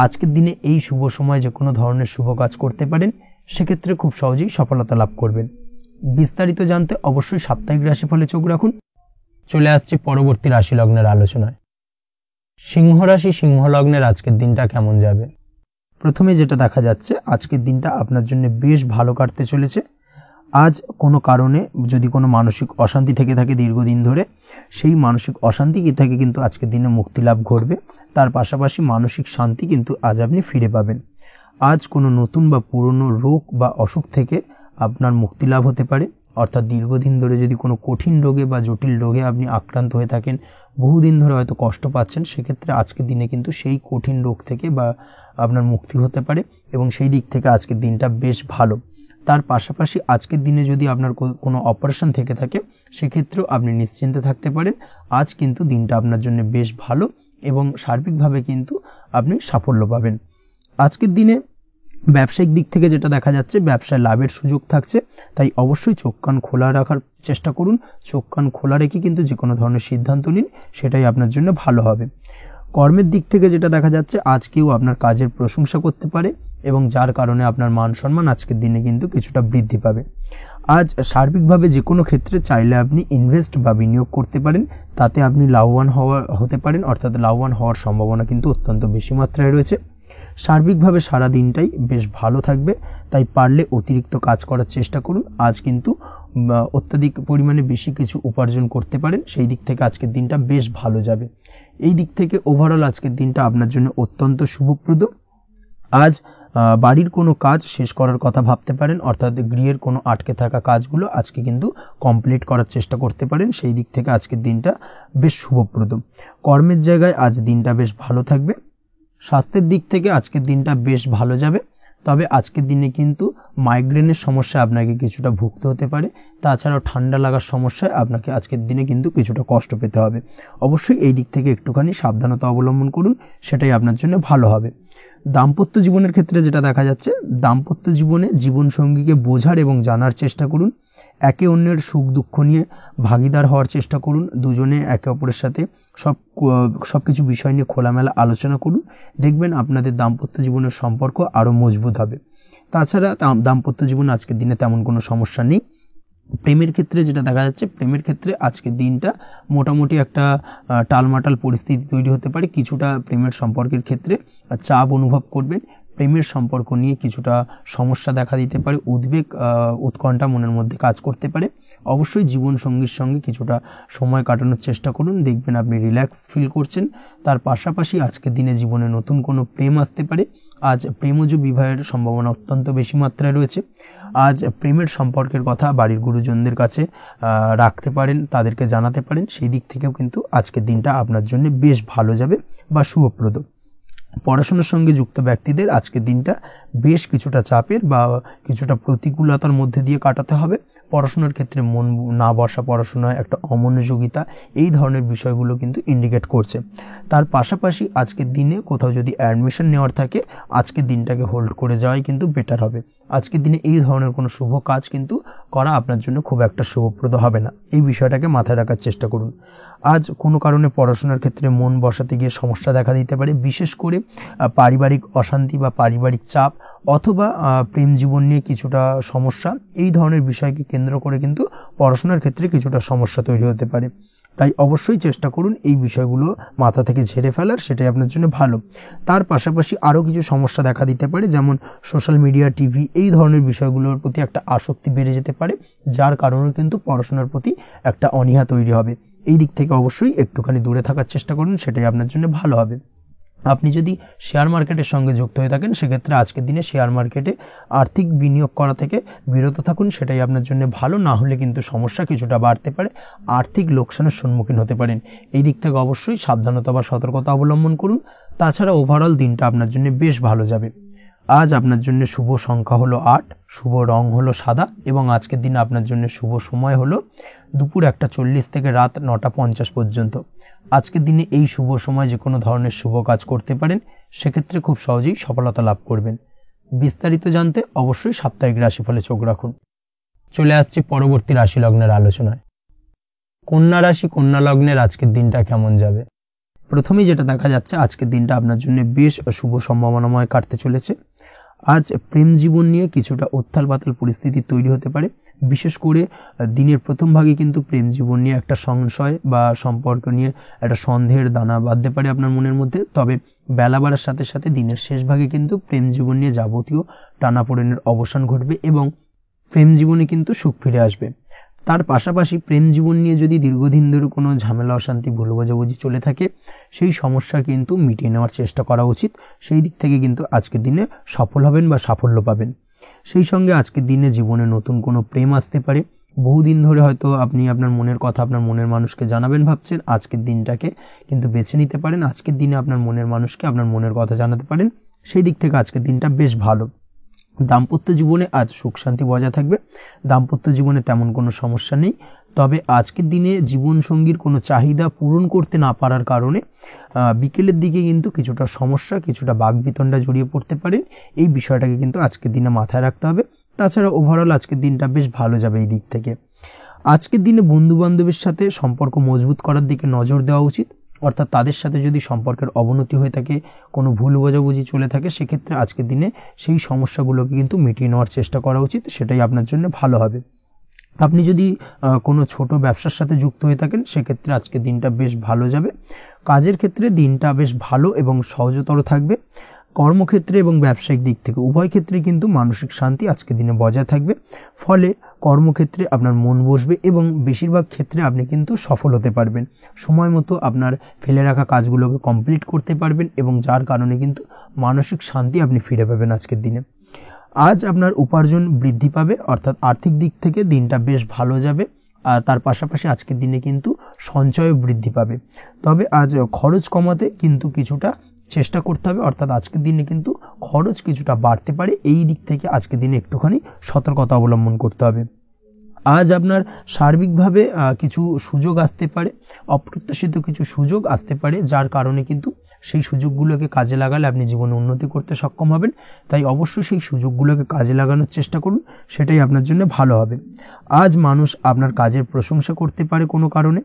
আজকের দিনে এই শুভ সময় যে কোনো ধরনের শুভ কাজ করতে পারেন, সেক্ষেত্রে খুব সহজেই সফলতা লাভ করবেন। বিস্তারিত জানতে অবশ্যই সাপ্তাহিক রাশিফলে চোখ রাখুন। চলে আসছে পরবর্তী রাশি লগ্নের আলোচনায়। সিংহ রাশি, সিংহ লগ্নের আজকের দিনটা কেমন যাবে? প্রথমে যেটা দেখা যাচ্ছে, আজকের দিনটা আপনার জন্য বেশ ভালো কাটতে চলেছে। আজ কোনো কারণে যদি কোনো মানসিক অশান্তি থেকে থাকে দীর্ঘদিন ধরে, সেই মানসিক অশান্তি থেকে কিন্তু আজকের দিনে মুক্তি লাভ ঘটবে। তার পাশাপাশি মানসিক শান্তি কিন্তু আজ আপনি ফিরে পাবেন। আজ কোনো নতুন বা পুরনো রোগ বা অসুখ থেকে আপনার মুক্তি লাভ হতে পারে। অর্থাৎ দীর্ঘদিন ধরে যদি কোনো কঠিন রোগে বা জটিল রোগে আপনি আক্রান্ত হয়ে থাকেন, বহুদিন ধরে হয়তো কষ্ট পাচ্ছেন, সেক্ষেত্রে আজকের দিনে কিন্তু সেই কঠিন রোগ থেকে বা আপনার মুক্তি হতে পারে এবং সেই দিক থেকে আজকের দিনটা বেশ ভালো। তার পাশাপাশি আজকের দিনে যদি আপনার কোনো অপারেশন থেকে থাকে, সেক্ষেত্রেও আপনি নিশ্চিন্তে থাকতে পারেন। আজ কিন্তু দিনটা আপনার জন্য বেশ ভালো এবং সার্বিকভাবে কিন্তু আপনি সাফল্য পাবেন। আজকের দিনে ব্যবসায়িক দিক থেকে যেটা দেখা যাচ্ছে, ব্যবসায় লাভের সুযোগ থাকছে, তাই অবশ্যই চোখ কান খোলা রাখার চেষ্টা করুন। চোখ কান খোলা রেখে কিন্তু যে কোনো ধরনের সিদ্ধান্ত নিন, সেটাই আপনার জন্য ভালো হবে। কর্মের দিক থেকে যেটা দেখা যাচ্ছে, আজ কেউ আপনার কাজের প্রশংসা করতে পারে এবং যার কারণে আপনার মান সম্মান আজকের দিনে কিন্তু কিছুটা বৃদ্ধি পাবে। আজ সার্বিকভাবে যে কোনো ক্ষেত্রে চাইলে আপনি ইনভেস্ট বা বিনিয়োগ করতে পারেন, তাতে আপনি লাভবান হতে পারেন, অর্থাৎ লাভবান হওয়ার সম্ভাবনা কিন্তু অত্যন্ত বেশি মাত্রায় রয়েছে। সার্বিকভাবে সারা দিনটাই বেশ ভালো থাকবে, তাই পারলে অতিরিক্ত কাজ করার চেষ্টা করুন। আজ কিন্তু অত্যাধিক পরিমাণে বেশি কিছু উপার্জন করতে পারেন, সেই দিক থেকে আজকের দিনটা বেশ ভালো যাবে। এই দিক থেকে ওভারঅল আজকের দিনটা আপনার জন্য অত্যন্ত শুভপ্রদ। আজ বাড়ির কোনো কাজ শেষ করার কথা ভাবতে পারেন, অর্থাৎ গৃহের কোনো আটকে থাকা কাজগুলো আজকে কিন্তু কমপ্লিট করার চেষ্টা করতে পারেন, সেই দিক থেকে আজকের দিনটা বেশ শুভপ্রদ। কর্মের জায়গায় আজ দিনটা বেশ ভালো থাকবে। স্বাস্থ্যের দিক থেকে আজকের দিনটা বেশ ভালো যাবে, তবে আজকের দিনে কিন্তু মাইগ্রেনের সমস্যা আপনাকে কিছুটা ভুগতে হতে পারে। তাছাড়াও ঠান্ডা লাগার সমস্যায় আপনাকে আজকের দিনে কিন্তু কিছুটা কষ্ট পেতে হবে। অবশ্যই এই দিক থেকে একটুখানি সাবধানতা অবলম্বন করুন, সেটাই আপনার জন্য ভালো হবে। দাম্পত্য জীবনের ক্ষেত্রে যেটা দেখা যাচ্ছে, দাম্পত্য জীবনে জীবনসঙ্গীকে বোঝার এবং জানার চেষ্টা করুন। একে অন্যের সুখ দুঃখ নিয়ে ভাগিদার হওয়ার চেষ্টা করুন। দুজনে একে অপরের সাথে সবকিছু বিষয় নিয়ে খোলামেলা আলোচনা করুন। দেখবেন আপনাদের দাম্পত্য জীবনের সম্পর্ক আরো মজবুত হবে। তাছাড়া দাম্পত্য জীবনে আজকের দিনে তেমন কোনো সমস্যা নেই। প্রেমের ক্ষেত্রে যেটা দেখা যাচ্ছে, প্রেমের ক্ষেত্রে আজকের দিনটা মোটামুটি একটা টালমাটাল পরিস্থিতি তৈরি হতে পারে। কিছুটা প্রেমের সম্পর্কের ক্ষেত্রে চাপ অনুভব করবেন। প্রেমের সম্পর্ক নিয়ে কিছুটা সমস্যা দেখা দিতে পারে, উদ্বেগ উৎকণ্ঠা মনের মধ্যে কাজ করতে পারে। অবশ্যই জীবন সঙ্গীর সঙ্গে কিছুটা সময় কাটানোর চেষ্টা করুন, দেখবেন আপনি রিল্যাক্স ফিল করছেন। তার পাশাপাশি আজকের দিনে জীবনে নতুন কোনো প্রেম আসতে পারে। আজ প্রেমজ বিবাহের সম্ভাবনা অত্যন্ত বেশি মাত্রায় রয়েছে। আজ প্রেমের সম্পর্কের কথা বাড়ির গুরুজনদের কাছে রাখতে পারেন, তাদেরকে জানাতে পারেন, সেই দিক থেকেও কিন্তু আজকের দিনটা আপনার জন্য বেশ ভালো যাবে বা শুভপ্রদ। পড়াশোনার সঙ্গে যুক্ত ব্যক্তিদের আজকের দিনটা বেশ কিছুটা চাপের বা কিছুটা প্রতিকূলতার মধ্যে দিয়ে কাটাতে হবে। পড়াশোনার ক্ষেত্রে মন না বসা, পড়াশোনায় একটা অমনোযোগিতা, এই ধরনের বিষয়গুলো কিন্তু ইন্ডিকেট করছে। তার পাশাপাশি আজকের দিনে কোথাও যদি অ্যাডমিশন নেওয়ার থাকে, আজকের দিনটাকে হোল্ড করে যাওয়াই কিন্তু বেটার হবে। আজকের দিনে এই ধরনের কোনো শুভ কাজ কিন্তু করা আপনার জন্য খুব একটা শুভপ্রদ হবে না, এই বিষয়টাকে মাথায় রাখার চেষ্টা করুন। আজ কোনো কারণে পড়াশোনার ক্ষেত্রে মন বসাতে গিয়ে সমস্যা দেখা দিতে পারে, বিশেষ করে পারিবারিক অশান্তি বা পারিবারিক চাপ অথবা প্রেম জীবন নিয়ে কিছুটা সমস্যা, এই ধরনের বিষয়কে কেন্দ্র করে কিন্তু পড়াশোনার ক্ষেত্রে কিছুটা সমস্যা তৈরি হতে পারে। তাই অবশ্যই চেষ্টা করুন এই বিষয়গুলো মাথা থেকে ঝেড়ে ফেলার, সেটাই আপনার জন্য ভালো। তার পাশাপাশি আরও কিছু সমস্যা দেখা দিতে পারে, যেমন সোশ্যাল মিডিয়া, টিভি, এই ধরনের বিষয়গুলোর প্রতি একটা আসক্তি বেড়ে যেতে পারে, যার কারণে কিন্তু পড়াশোনার প্রতি একটা অনীহা তৈরি হবে। এই দিক থেকে অবশ্যই একটুখানি দূরে থাকার চেষ্টা করুন, সেটাই আপনার জন্য ভালো হবে। আপনি যদি শেয়ার মার্কেটের সঙ্গে যুক্ত হয়ে থাকেন, সেক্ষেত্রে আজকের দিনে শেয়ার মার্কেটে আর্থিক বিনিয়োগ করা থেকে বিরত থাকুন, সেটাই আপনার জন্য ভালো। না হলে কিন্তু সমস্যা কিছুটা বাড়তে পারে, আর্থিক লোকসানের সম্মুখীন হতে পারেন। এই দিক থেকে অবশ্যই সাবধানতা বা সতর্কতা অবলম্বন করুন। তাছাড়া ওভারঅল দিনটা আপনার জন্য বেশ ভালো যাবে। আজ আপনার জন্য শুভ সংখ্যা হলো 8, শুভ রং হলো সাদা এবং আজকের দিনে আপনার জন্য শুভ সময় হলো দুপুর 1:40 থেকে রাত 9:50 পর্যন্ত। আজকের দিনে এই শুভ সময় যে কোনো ধরনের শুভ কাজ করতে পারেন, সেক্ষেত্রে খুব সহজেই সফলতা লাভ করবেন। বিস্তারিত জানতে অবশ্যই সাপ্তাহিক রাশিফলে চোখ রাখুন। চলে আসছে পরবর্তী রাশি লগ্নের আলোচনায়। কন্যা রাশি, কন্যা লগ্নের আজকের দিনটা কেমন যাবে? প্রথমেই যেটা দেখা যাচ্ছে, আজকের দিনটা আপনার জন্য বেশ শুভ সম্ভাবনাময় কাটতে চলেছে। আজ প্রেম জীবন নিয়ে কিছুটা উত্থাল পাতাল পরিস্থিতি তৈরি হতে পারে, বিশেষ করে দিনের প্রথম ভাগে কিন্তু প্রেম জীবন নিয়ে একটা সংশয় বা সম্পর্ক নিয়ে একটা সন্দেহের দানা বাঁধতে পারে আপনার মনের মধ্যে। তবে বেলা বাড়ার সাথে সাথে দিনের শেষ ভাগে কিন্তু প্রেম জীবন নিয়ে যাবতীয় টানাপোড়েনের অবসান ঘটবে এবং প্রেম জীবনে কিন্তু সুখ ফিরে আসবে। তার পাশাপাশি প্রেম জীবন নিয়ে যদি দীর্ঘদিন ধরে কোনো ঝামেলা অশান্তি ভুল বোঝাবুঝি চলে থাকে, সেই সমস্যা কিন্তু মিটিয়ে নেওয়ার চেষ্টা করা উচিত। সেই দিক থেকে কিন্তু আজকের দিনে সফল হবেন বা সাফল্য পাবেন। সেই সঙ্গে আজকের দিনে জীবনে নতুন কোনো প্রেম আসতে পারে, বহুদিন ধরে হয়তো আপনি আপনার মনের কথা আপনার মনের মানুষকে জানাবেন ভাবছেন, আজকের দিনটাকে কিন্তু বেছে নিতে পারেন। আজকের দিনে আপনার মনের মানুষকে আপনার মনের কথা জানাতে পারেন, সেই দিক থেকে আজকের দিনটা বেশ ভালো। দাম্পত্য জীবনে আজ সুখ শান্তি বজায় থাকবে, দাম্পত্য জীবনে তেমন কোনো সমস্যা নেই। তবে আজকের দিনে জীবনসঙ্গীর কোনো চাহিদা পূরণ করতে না পারার কারণে বিকেলের দিকে কিন্তু কিছুটা সমস্যা, কিছুটা বাকবিতণ্ডা জড়িয়ে পড়তে পারেন। এই বিষয়টাকে কিন্তু আজকের দিনে মাথায় রাখতে হবে। তাছাড়া ওভারঅল আজকের দিনটা বেশ ভালো যাবে এই দিক থেকে। আজকের দিনে বন্ধু বান্ধবের সাথে সম্পর্ক মজবুত করার দিকে নজর দেওয়া উচিত, অর্থাৎ তাদের সাথে যদি সম্পর্কের অবনতি হয়ে থাকে, কোনো ভুল বোঝাবুঝি চলে থাকে, সেক্ষেত্রে আজকের দিনে সেই সমস্যাগুলোকে কিন্তু মিটিয়ে নেওয়ার চেষ্টা করা উচিত, সেটাই আপনার জন্য ভালো হবে। আপনি যদি কোনো ছোট ব্যবসার সাথে যুক্ত হয়ে থাকেন, সেক্ষেত্রে আজকের দিনটা বেশ ভালো যাবে। কাজের ক্ষেত্রে দিনটা বেশ ভালো এবং সহজতর থাকবে। কর্মক্ষেত্রে এবং ব্যবসায়িক দিক থেকে উভয় ক্ষেত্রে কিন্তু মানসিক শান্তি আজকের দিনে বজায় থাকবে। ফলে কর্মক্ষেত্রে আপনার মন বসবে এবং বেশিরভাগ ক্ষেত্রে আপনি কিন্তু সফল হতে পারবেন। সময় মতো আপনার ফেলে রাখা কাজগুলোকে কমপ্লিট করতে পারবেন এবং যার কারণে কিন্তু মানসিক শান্তি আপনি ফিরে পাবেন আজকের দিনে। আজ আপনার উপার্জন বৃদ্ধি পাবে, অর্থাৎ আর্থিক দিক থেকে দিনটা বেশ ভালো যাবে। আর তার পাশাপাশি আজকের দিনে কিন্তু সঞ্চয় বৃদ্ধি পাবে। তবে আজ খরচ কমাতে কিন্তু কিছুটা চেষ্টা করতে হবে, অর্থাৎ আজকের দিনে কিন্তু খরচ কিছুটা বাড়তে পারে। এই দিক থেকে আজকের দিনে একটুখানি সতর্কতা অবলম্বন করতে হবে। আজ আপনার সার্বিকভাবে কিছু সুযোগ আসতে পারে, অপ্রত্যাশিত কিছু সুযোগ আসতে পারে, যার কারণে কিন্তু সেই সুযোগগুলোকে কাজে লাগালে আপনি জীবনে উন্নতি করতে সক্ষম হবেন। তাই অবশ্যই সেই সুযোগগুলোকে কাজে লাগানোর চেষ্টা করুন, সেটাই আপনার জন্য ভালো হবে। আজ মানুষ আপনার কাজের প্রশংসা করতে পারে কোনো কারণে।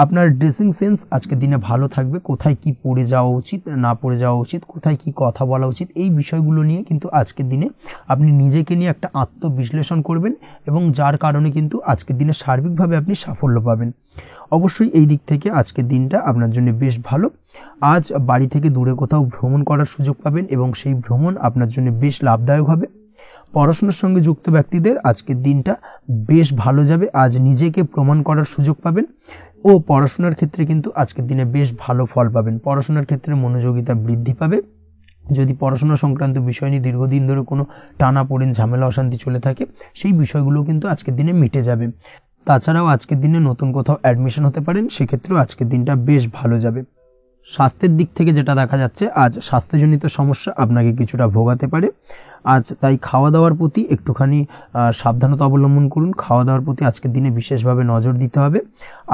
আপনার ড্রেসিং সেন্স আজকের দিনে ভালো থাকবে, কোথায় কি পরে যাওয়া উচিত না পরে যাওয়া উচিত, কোথায় কি কথা বলা উচিত, এই বিষয়গুলো নিয়ে কিন্তু আজকের দিনে আপনি নিজেকে নিয়ে একটা আত্মবিশ্লেষণ করবেন এবং যার কারণে কিন্তু আজকের দিনে সার্বিকভাবে আপনি সাফল্য পাবেন। অবশ্যই এই দিক থেকে আজকের দিনটা আপনার জন্য বেশ ভালো। আজ বাড়ি থেকে দূরে কোথাও ভ্রমণ করার সুযোগ পাবেন এবং সেই ভ্রমণ আপনার জন্য বেশ লাভদায়ক হবে। পড়াশোনার সঙ্গে যুক্ত ব্যক্তিদের আজকের দিনটা বেশ ভালো যাবে। আজ নিজেকে প্রমাণ করার সুযোগ পাবেন ও পড়াশোনার ক্ষেত্রে কিন্তু আজকের দিনে বেশ ভালো ফল পাবেন। পড়াশোনার ক্ষেত্রে মনোযোগিতা বৃদ্ধি পাবে। যদি পড়াশোনা সংক্রান্ত বিষয় নিয়ে দীর্ঘদিন ধরে কোনো টানাপোড়েন ঝামেলা অশান্তি চলে থাকে, সেই বিষয়গুলো কিন্তু আজকের দিনে মিটে যাবে। তাছাড়াও আজকের দিনে নতুন কোথাও অ্যাডমিশন হতে পারেন, সেক্ষেত্রেও আজকের দিনটা বেশ ভালো যাবে। স্বাস্থ্যের দিক থেকে যেটা দেখা যাচ্ছে, আজ স্বাস্থ্যজনিত সমস্যা আপনাকে কিছুটা ভোগাতে পারে। আজ তাই খাওয়া দাওয়ার প্রতি একটুখানি সাবধানতা অবলম্বন করুন। খাওয়া দাওয়ার প্রতি আজকের দিনে বিশেষভাবে নজর দিতে হবে।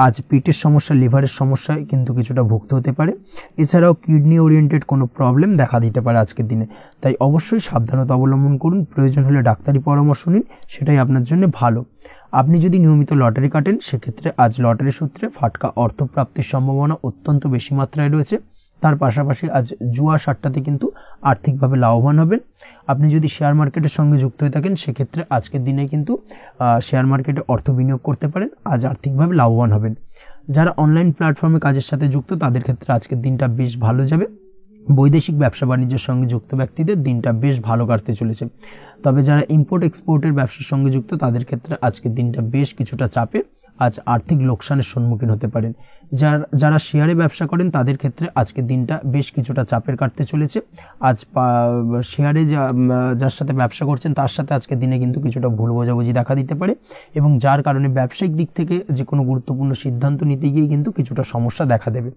আজ পেটের সমস্যা, লিভারের সমস্যায় কিন্তু কিছুটা ভুগতে হতে পারে। এছাড়াও কিডনি ওরিয়েন্টেড কোনো প্রবলেম দেখা দিতে পারে আজকের দিনে। তাই অবশ্যই সাবধানতা অবলম্বন করুন, প্রয়োজন হলে ডাক্তারি পরামর্শ নিন, সেটাই আপনার জন্য ভালো। আপনি যদি নিয়মিত লটারি কাটেন, সেক্ষেত্রে আজ লটারি সূত্রে ফাটকা অর্থপ্রাপ্তির সম্ভাবনা অত্যন্ত বেশি মাত্রায় রয়েছে। তার পাশাপাশি আজ জুয়া সাট্টাতে কিন্তু আর্থিকভাবে লাভবান হবেন। আপনি যদি শেয়ার মার্কেটের সঙ্গে যুক্ত হয়ে থাকেন, সেক্ষেত্রে আজকের দিনে কিন্তু শেয়ার মার্কেটে অর্থ বিনিয়োগ করতে পারেন, আজ আর্থিকভাবে লাভবান হবেন। যারা অনলাইন প্ল্যাটফর্মে কাজের সাথে যুক্ত, তাদের ক্ষেত্রে আজকের দিনটা বেশ ভালো যাবে। বৈদেশিক ব্যবসা বাণিজ্যের সঙ্গে যুক্ত ব্যক্তিদের দিনটা বেশ ভালো কাটতে চলেছে। তবে যারা ইম্পোর্ট এক্সপোর্টের ব্যবসার সঙ্গে যুক্ত, তাদের ক্ষেত্রে আজকের দিনটা বেশ কিছুটা চাপের। আজ আর্থিক লোকসানের সম্মুখীন হতে পারেন। যারা শেয়ারে ব্যবসা করেন, তাদের ক্ষেত্রে আজকের দিনটা বেশ কিছুটা চাপের কাটতে চলেছে। আজ শেয়ারে যার সাথে ব্যবসা করছেন, তার সাথে আজকের দিনে কিন্তু কিছুটা ভুল বোঝাবুঝি দেখা দিতে পারে এবং যার কারণে ব্যবসায়িক দিক থেকে যে কোনো গুরুত্বপূর্ণ সিদ্ধান্ত নিতে গিয়ে কিন্তু কিছুটা সমস্যা দেখা দেবে।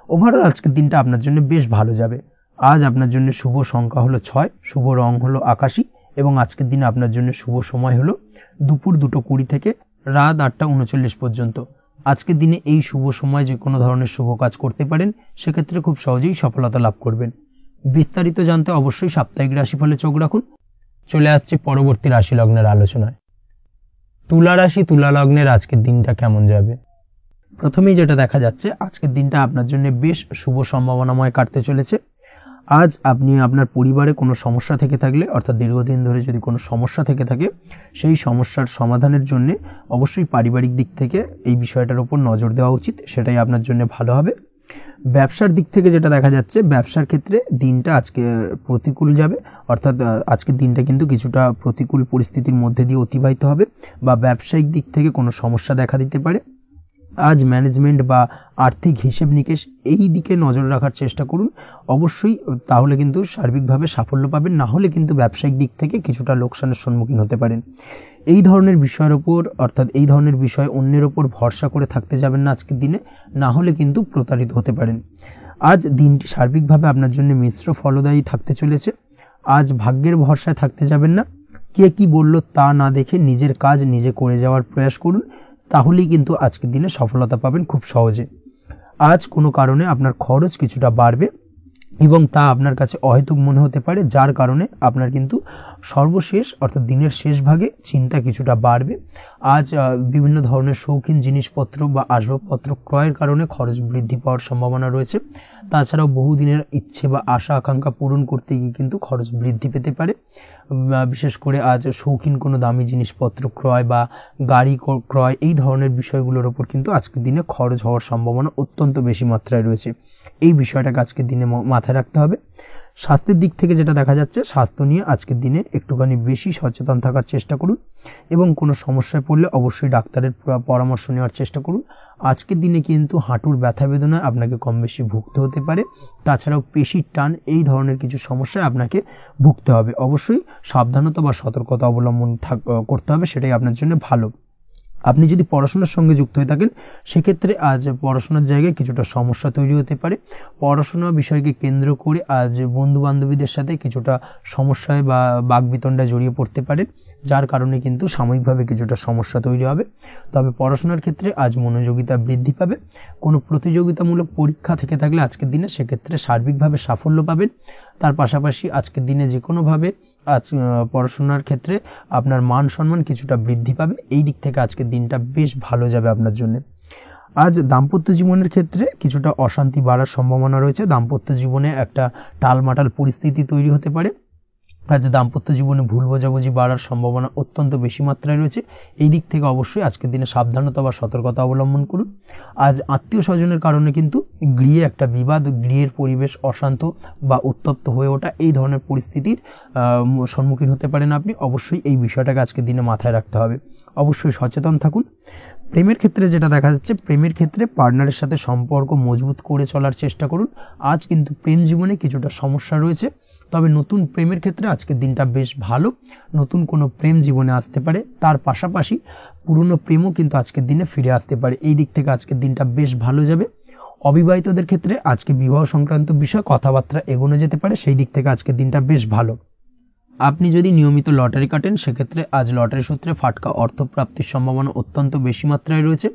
ওভারঅল আজকের দিনটা আপনার জন্য বেশ ভালো যাবে। আজ আপনার জন্য শুভ সংখ্যা হলো 6, শুভ রং হলো আকাশী এবং আজকের দিনে আপনার জন্য শুভ সময় হলো দুপুর 2:20 থেকে রাত 8:39 পর্যন্ত। আজকের দিনে এই শুভ সময় যে কোনো ধরনের শুভ কাজ করতে পারেন, সেক্ষেত্রে খুব সহজেই সফলতা লাভ করবেন। বিস্তারিত জানতে অবশ্যই সাপ্তাহিক রাশিফলে চোখ রাখুন। চলে আসছে পরবর্তী রাশি লগ্নের আলোচনায়। তুলা রাশি, তুলা লগ্নের আজকের দিনটা কেমন যাবে? প্রথমেই যেটা দেখা যাচ্ছে, আজকের দিনটা আপনার জন্য বেশ শুভ সম্ভাবনাময় কাটতে চলেছে। আজ আপনি আপনার পরিবারে কোনো সমস্যা থেকে থাকলে, অর্থাৎ দীর্ঘদিন ধরে যদি কোনো সমস্যা থেকে থাকে, সেই সমস্যার সমাধানের জন্য অবশ্যই পারিবারিক দিক থেকে এই বিষয়টার উপর নজর দেওয়া উচিত, সেটাই আপনার জন্য ভালো হবে। ব্যবসার দিক থেকে যেটা দেখা যাচ্ছে, ব্যবসার ক্ষেত্রে দিনটা আজকে প্রতিকূল যাবে, অর্থাৎ আজকের দিনটা কিন্তু কিছুটা প্রতিকূল পরিস্থিতির মধ্যে দিয়ে অতিবাহিত হবে বা ব্যবসায়িক দিক থেকে কোনো সমস্যা দেখা দিতে পারে। আজ ম্যানেজমেন্ট বা আর্থিক হিসেব নিকেশ এই দিকে নজর রাখার চেষ্টা করুন অবশ্যই, তাহলে কিন্তু সার্বিকভাবে সাফল্য পাবেন। না হলে কিন্তু ব্যবসায়িক দিক থেকে কিছুটা লোকসানের সম্মুখীন হতে পারেন। এই ধরনের বিষয়ের উপর অর্থাৎ এই ধরনের বিষয় অন্যের উপর ভরসা করে থাকতে যাবেন না আজকের দিনে, না হলে কিন্তু প্রতারিত হতে পারেন। আজ দিনটি সার্বিকভাবে আপনার জন্য মিশ্র ফলদায়ী থাকতে চলেছে। আজ ভাগ্যের ভরসায় থাকতে যাবেন না, কে কি বলল তা না দেখে নিজের কাজ নিজে করে যাওয়ার প্রয়াস করুন, তাহলেই কিন্তু আজকের দিনে সফলতা পাবেন খুব সহজে। আজ কোনো কারণে আপনার খরচ কিছুটা বাড়বে এবং তা আপনার কাছে অহেতুক মনে হতে পারে, যার কারণে আপনার কিন্তু সর্বশেষ অর্থাৎ দিনের শেষ ভাগে চিন্তা কিছুটা বাড়বে। আজ বিভিন্ন ধরনের শৌখিন জিনিসপত্র বা আসবাবপত্র ক্রয়ের কারণে খরচ বৃদ্ধি পাওয়ার সম্ভাবনা রয়েছে। তাছাড়াও বহুদিনের ইচ্ছে বা আশা আকাঙ্ক্ষা পূরণ করতে গিয়ে কিন্তু খরচ বৃদ্ধি পেতে পারে। বিশেষ করে আজ শৌখিন কোনো দামি জিনিসপত্র ক্রয় বা গাড়ি ক্রয় এই ধরনের বিষয়গুলোর ওপর কিন্তু আজকের দিনে খরচ হওয়ার সম্ভাবনা অত্যন্ত বেশি মাত্রায় রয়েছে। এই বিষয়টাকে আজকের দিনে মাথায় রাখতে হবে। স্বাস্থ্যের দিক থেকে যেটা দেখা যাচ্ছে, স্বাস্থ্য নিয়ে আজকের দিনে একটুখানি বেশি সচেতন থাকার চেষ্টা করুন এবং কোনো সমস্যায় পড়লে অবশ্যই ডাক্তারের পরামর্শ নেওয়ার চেষ্টা করুন। আজকের দিনে কিন্তু হাঁটুর ব্যথা বেদনায় আপনাকে কম বেশি ভুগতে হতে পারে। তাছাড়াও পেশির টান এই ধরনের কিছু সমস্যায় আপনাকে ভুগতে হবে। অবশ্যই সাবধানতা বা সতর্কতা অবলম্বন করতে হবে, সেটাই আপনার জন্য ভালো। আপনি যদি পড়াশোনার সঙ্গে যুক্ত হয়ে থাকেন, সেক্ষেত্রে আজ পড়াশোনার জায়গায় কিছুটা সমস্যা তৈরি হতে পারে। পড়াশোনা বিষয়কে কেন্দ্র করে আজ বন্ধু বান্ধবীদের সাথে কিছুটা সমস্যায় বা বাকবিতণ্ডায় জড়িয়ে পড়তে পারেন, যার কারণে কিন্তু সাময়িকভাবে কিছুটা সমস্যা তৈরি হবে। তবে পড়াশোনার ক্ষেত্রে আজ মনোযোগিতা বৃদ্ধি পাবে। কোনো প্রতিযোগিতামূলক পরীক্ষা থেকে থাকলে আজকের দিনে সেক্ষেত্রে সার্বিকভাবে সাফল্য পাবেন। তার পাশাপাশি আজকের দিনে যে কোনোভাবে আজ পড়াশোনার ক্ষেত্রে আপনার মান সম্মান কিছুটা বৃদ্ধি পাবে। এই দিক থেকে আজকের দিনটা বেশ ভালো যাবে আপনার জন্য। আজ দাম্পত্য জীবনের ক্ষেত্রে কিছুটা অশান্তি বাড়ার সম্ভাবনা রয়েছে। দাম্পত্য জীবনে একটা টালমাটাল পরিস্থিতি তৈরি হতে পারে। আজ দাম্পত্য জীবনে ভুল বোঝাবুঝি বাড়ার সম্ভাবনা অত্যন্ত বেশি মাত্রায় রয়েছে। এই দিক থেকে অবশ্যই আজকের দিনে সাবধানতা বা সতর্কতা অবলম্বন করুন। আজ আত্মীয় স্বজনের কারণে কিন্তু গৃহে একটা বিবাদ, গৃহের পরিবেশ অশান্ত বা উত্তপ্ত হয়ে ওঠা এই ধরনের পরিস্থিতির সম্মুখীন হতে পারেন আপনি। অবশ্যই এই বিষয়টাকে আজকের দিনে মাথায় রাখতে হবে। অবশ্যই সচেতন থাকুন। প্রেমের ক্ষেত্রে যেটা দেখা যাচ্ছে, প্রেমের ক্ষেত্রে পার্টনারের সাথে সম্পর্ক মজবুত করে চলার চেষ্টা করুন। আজ কিন্তু প্রেম জীবনে কিছুটা সমস্যা রয়েছে, তবে নতুন প্রেমের ক্ষেত্রে আজকের দিনটা বেশ ভালো। নতুন কোনো প্রেম জীবনে আসতে পারে, তার পাশাপাশি পুরনো প্রেমও কিন্তু আজকের দিনে ফিরে আসতে পারে। এই দিক থেকে আজকের দিনটা বেশ ভালো যাবে। অবিবাহিতদের ক্ষেত্রে আজকে বিবাহ সংক্রান্ত বিষয় কথাবার্তা এগোনো যেতে পারে, সেই দিক থেকে আজকের দিনটা বেশ ভালো। আপনি যদি নিয়মিত লটারি কাটেন, সেক্ষেত্রে আজ লটারি সূত্রে ফাটকা অর্থ প্রাপ্তির সম্ভাবনা অত্যন্ত বেশি মাত্রায় রয়েছে।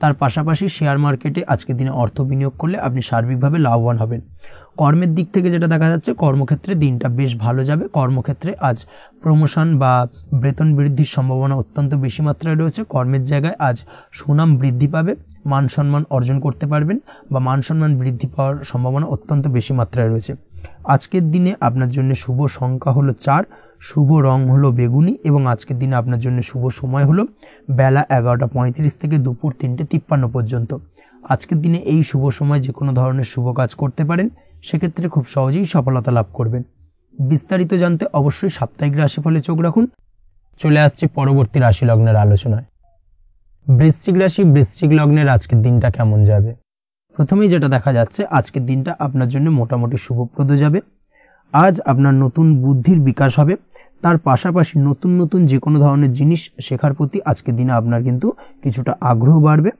তার পাশাপাশি শেয়ার মার্কেটে আজকের দিনে অর্থ বিনিয়োগ করলে আপনি সার্বিকভাবে লাভবান হবেন। কর্মের দিক থেকে যেটা দেখা যাচ্ছে, কর্মক্ষেত্রে দিনটা বেশ ভালো যাবে। কর্মক্ষেত্রে আজ প্রমোশন বা বেতন বৃদ্ধির সম্ভাবনা অত্যন্ত বেশি মাত্রায় রয়েছে। কর্মের জায়গায় আজ সুনাম বৃদ্ধি পাবে, মান সম্মান অর্জন করতে পারবেন বা মান সম্মান বৃদ্ধি পাওয়ার সম্ভাবনা অত্যন্ত বেশি মাত্রায় রয়েছে। আজকের দিনে আপনার জন্য শুভ সংখ্যা হলো 4, শুভ রং হলো বেগুনি এবং আজকের দিনে আপনার জন্য শুভ সময় হলো বেলা 11:35 থেকে দুপুর 3:53 পর্যন্ত। আজকের দিনে এই শুভ সময় যে কোনো ধরনের শুভ কাজ করতে পারেন, সেক্ষেত্রে খুব সহজেই সফলতা লাভ করবেন। বিস্তারিত জানতে অবশ্যই সাপ্তাহিক রাশিফলে চোখ রাখুন। চলে আসছে পরবর্তী রাশি লগ্নের আলোচনায়। বৃশ্চিক রাশি, বৃশ্চিক লগ্নের আজকের দিনটা কেমন যাবে? প্রথমেই যেটা দেখা যাচ্ছে, আজকের দিনটা আপনার জন্য মোটামুটি শুভপ্রদ যাবে। আজ আপনার নতুন বুদ্ধির বিকাশ হবে। তার পাশাপাশি নতুন নতুন যে কোনো ধরনের জিনিস শেখার প্রতি আজকের দিনে আপনার কিন্তু কিছুটা আগ্রহ বাড়বে।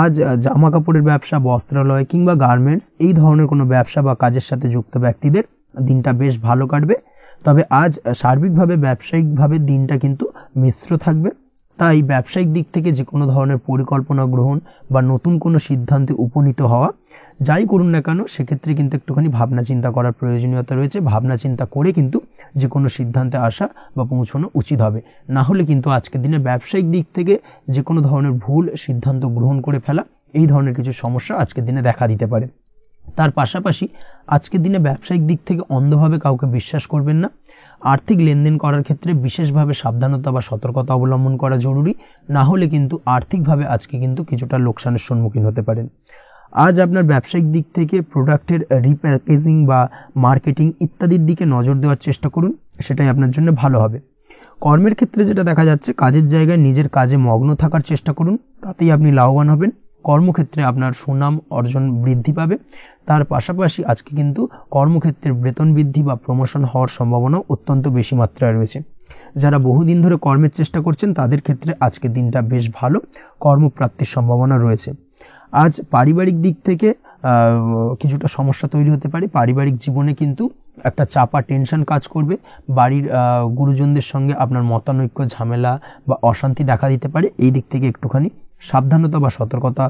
আজ জামা কাপড়ের ব্যবসা, বস্ত্রালয় কিংবা গার্মেন্টস এই ধরনের কোনো ব্যবসা বা কাজের সাথে যুক্ত ব্যক্তিদের দিনটা বেশ ভালো কাটবে। তবে আজ সার্বিকভাবে ব্যবসায়িকভাবে দিনটা কিন্তু মিশ্র থাকবে। তাই ব্যবসায়িক দিক থেকে যে কোনো ধরনের পরিকল্পনা গ্রহণ বা নতুন কোনো সিদ্ধান্তে উপনীত হওয়া, যাই করুন না কেন, সেক্ষেত্রে কিন্তু একটুখানি ভাবনা চিন্তা করার প্রয়োজনীয়তা রয়েছে। ভাবনা চিন্তা করে কিন্তু যে কোনো সিদ্ধান্তে আসা বা পৌঁছানো উচিত হবে। না হলে কিন্তু আজকের দিনে ব্যবসায়িক দিক থেকে যে কোনো ধরনের ভুল সিদ্ধান্ত গ্রহণ করে ফেলা, এই ধরনের কিছু সমস্যা আজকের দিনে দেখা দিতে পারে। তার পাশাপাশি আজকের দিনে ব্যবসায়িক দিক থেকে অন্ধভাবে কাউকে বিশ্বাস করবেন না। আর্থিক লেনদেন করার ক্ষেত্রে বিশেষভাবে সাবধানতা বা সতর্কতা অবলম্বন করা জরুরি, না হলে কিন্তু আর্থিকভাবে আজকে কিন্তু কিছুটা লোকসানের সম্মুখীন হতে পারেন। আজ আপনার ব্যবসায়িক দিক থেকে প্রোডাক্টের রিপ্যাকেজিং বা মার্কেটিং ইত্যাদির দিকে নজর দেওয়ার চেষ্টা করুন, সেটাই আপনার জন্য ভালো হবে। কর্মের ক্ষেত্রে যেটা দেখা যাচ্ছে, কাজের জায়গায় নিজের কাজে মগ্ন থাকার চেষ্টা করুন, তাতেই আপনি লাভবান হবেন। কর্মক্ষেত্রে আপনার সুনাম অর্জন বৃদ্ধি পাবে। তার পাশাপাশি আজকে কিন্তু কর্মক্ষেত্রের বেতন বৃদ্ধি বা প্রমোশন হওয়ার সম্ভাবনা অত্যন্ত বেশি মাত্রায় রয়েছে। যারা বহুদিন ধরে কর্মের চেষ্টা করছেন তাদের ক্ষেত্রে আজকের দিনটা বেশ ভালো, কর্মপ্রাপ্তির সম্ভাবনা রয়েছে। আজ পারিবারিক দিক থেকে কিছুটা সমস্যা তৈরি হতে পারে। পারিবারিক জীবনে কিন্তু একটা চাপা টেনশন কাজ করবে। বাড়ির গুরুজনদের সঙ্গে আপনার মতানৈক্য, ঝামেলা বা অশান্তি দেখা দিতে পারে। এই দিক থেকে একটুখানি সাবধানতা বা সতর্কতা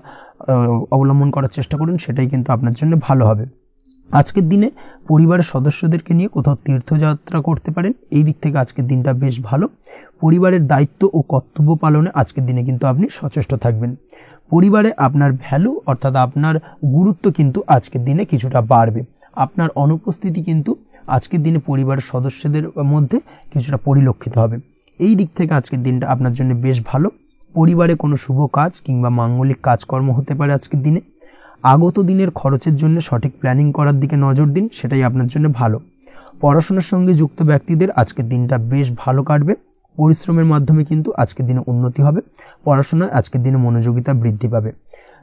অবলম্বন করার চেষ্টা করুন, সেটাই কিন্তু আপনার জন্য ভালো হবে। আজকের দিনে পরিবারের সদস্যদেরকে নিয়ে কোথাও তীর্থযাত্রা করতে পারেন। এই দিক থেকে আজকের দিনটা বেশ ভালো। পরিবারের দায়িত্ব ও কর্তব্য পালনে আজকের দিনে কিন্তু আপনি সচেষ্ট থাকবেন। পরিবারে আপনার ভ্যালু অর্থাৎ আপনার গুরুত্ব কিন্তু আজকের দিনে কিছুটা বাড়বে। আপনার অনুপস্থিতি কিন্তু আজকের দিনে পরিবারের সদস্যদের মধ্যে কিছুটা পরিলক্ষিত হবে। এই দিক থেকে আজকের দিনটা আপনার জন্য বেশ ভালো। পরিবারে কোনো শুভ কাজ কিংবা মাঙ্গলিক কাজকর্ম হতে পারে আজকের দিনে। আগত দিনের খরচের জন্য সঠিক প্ল্যানিং করার দিকে নজর দিন, সেটাই আপনার জন্য ভালো। পড়াশোনার সঙ্গে যুক্ত ব্যক্তিদের আজকের দিনটা বেশ ভালো কাটবে। পরিশ্রমের মাধ্যমে কিন্তু আজকের দিনে উন্নতি হবে। পড়াশোনায় আজকের দিনে মনোযোগিতা বৃদ্ধি পাবে।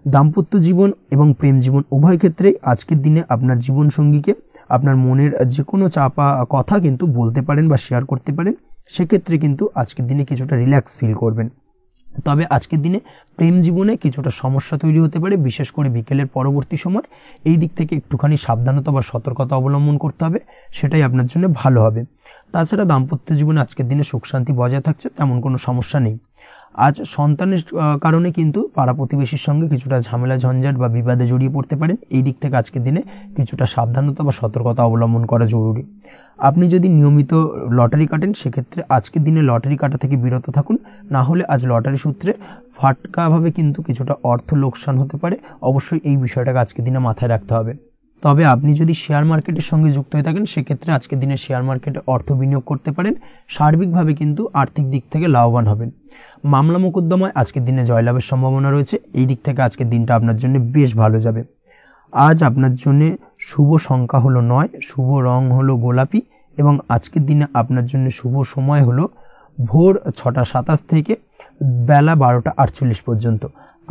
দাম্পত্য জীবন এবং প্রেম জীবন উভয় ক্ষেত্রেই আজকের দিনে আপনার জীবনসঙ্গীকে আপনার মনের যে কোনো চাপা কথা কিন্তু বলতে পারেন বা শেয়ার করতে পারেন। সেক্ষেত্রে কিন্তু আজকের দিনে কিছুটা রিল্যাক্স ফিল করবেন। তবে আজকের দিনে প্রেম জীবনে কিছুটা সমস্যা তৈরি হতে পারে, বিশেষ করে বিকেলের পরবর্তী সময়। এই দিক থেকে একটুখানি সাবধানতা বা সতর্কতা অবলম্বন করতে হবে, সেটাই আপনার জন্য ভালো হবে। তাছাড়া দাম্পত্য জীবনে আজকের দিনে সুখ শান্তি বজায় থাকছে, তেমন কোনো সমস্যা নেই। আজ সন্তানের কারণে কিন্তু পাড়া প্রতিবেশীর সঙ্গে কিছুটা ঝামেলা ঝঞ্ঝাট বা বিবাদে জড়িয়ে পড়তে পারেন। এই দিক থেকে আজকের দিনে কিছুটা সাবধানতা বা সতর্কতা অবলম্বন করা জরুরি। আপনি যদি নিয়মিত লটারি কাটেন সেক্ষেত্রে আজকের দিনে লটারি কাটা থেকে বিরত থাকুন, না হলে আজ লটারি সূত্রে ফাটকাভাবে কিন্তু কিছুটা অর্থ লোকসান হতে পারে। অবশ্যই এই বিষয়টাকে আজকের দিনে মাথায় রাখতে হবে। তবে আপনি যদি শেয়ার মার্কেটের সঙ্গে যুক্ত হয়ে থাকেন সেক্ষেত্রে আজকের দিনে শেয়ার মার্কেটে অর্থ বিনিয়োগ করতে পারেন। সার্বিকভাবে কিন্তু আর্থিক দিক থেকে লাভবান হবেন। মামলা মোকদ্দমায় আজকের দিনে জয়লাভের সম্ভাবনা রয়েছে। এই দিক থেকে আজকের দিনটা আপনার জন্য বেশ ভালো যাবে। আজ আপনার জন্য শুভ সংখ্যা হলো 9, শুভ রং হলো গোলাপি এবং আজকের দিনে আপনার জন্য শুভ সময় হলো ভোর 6টা 27 থেকে বেলা 12টা 48 পর্যন্ত।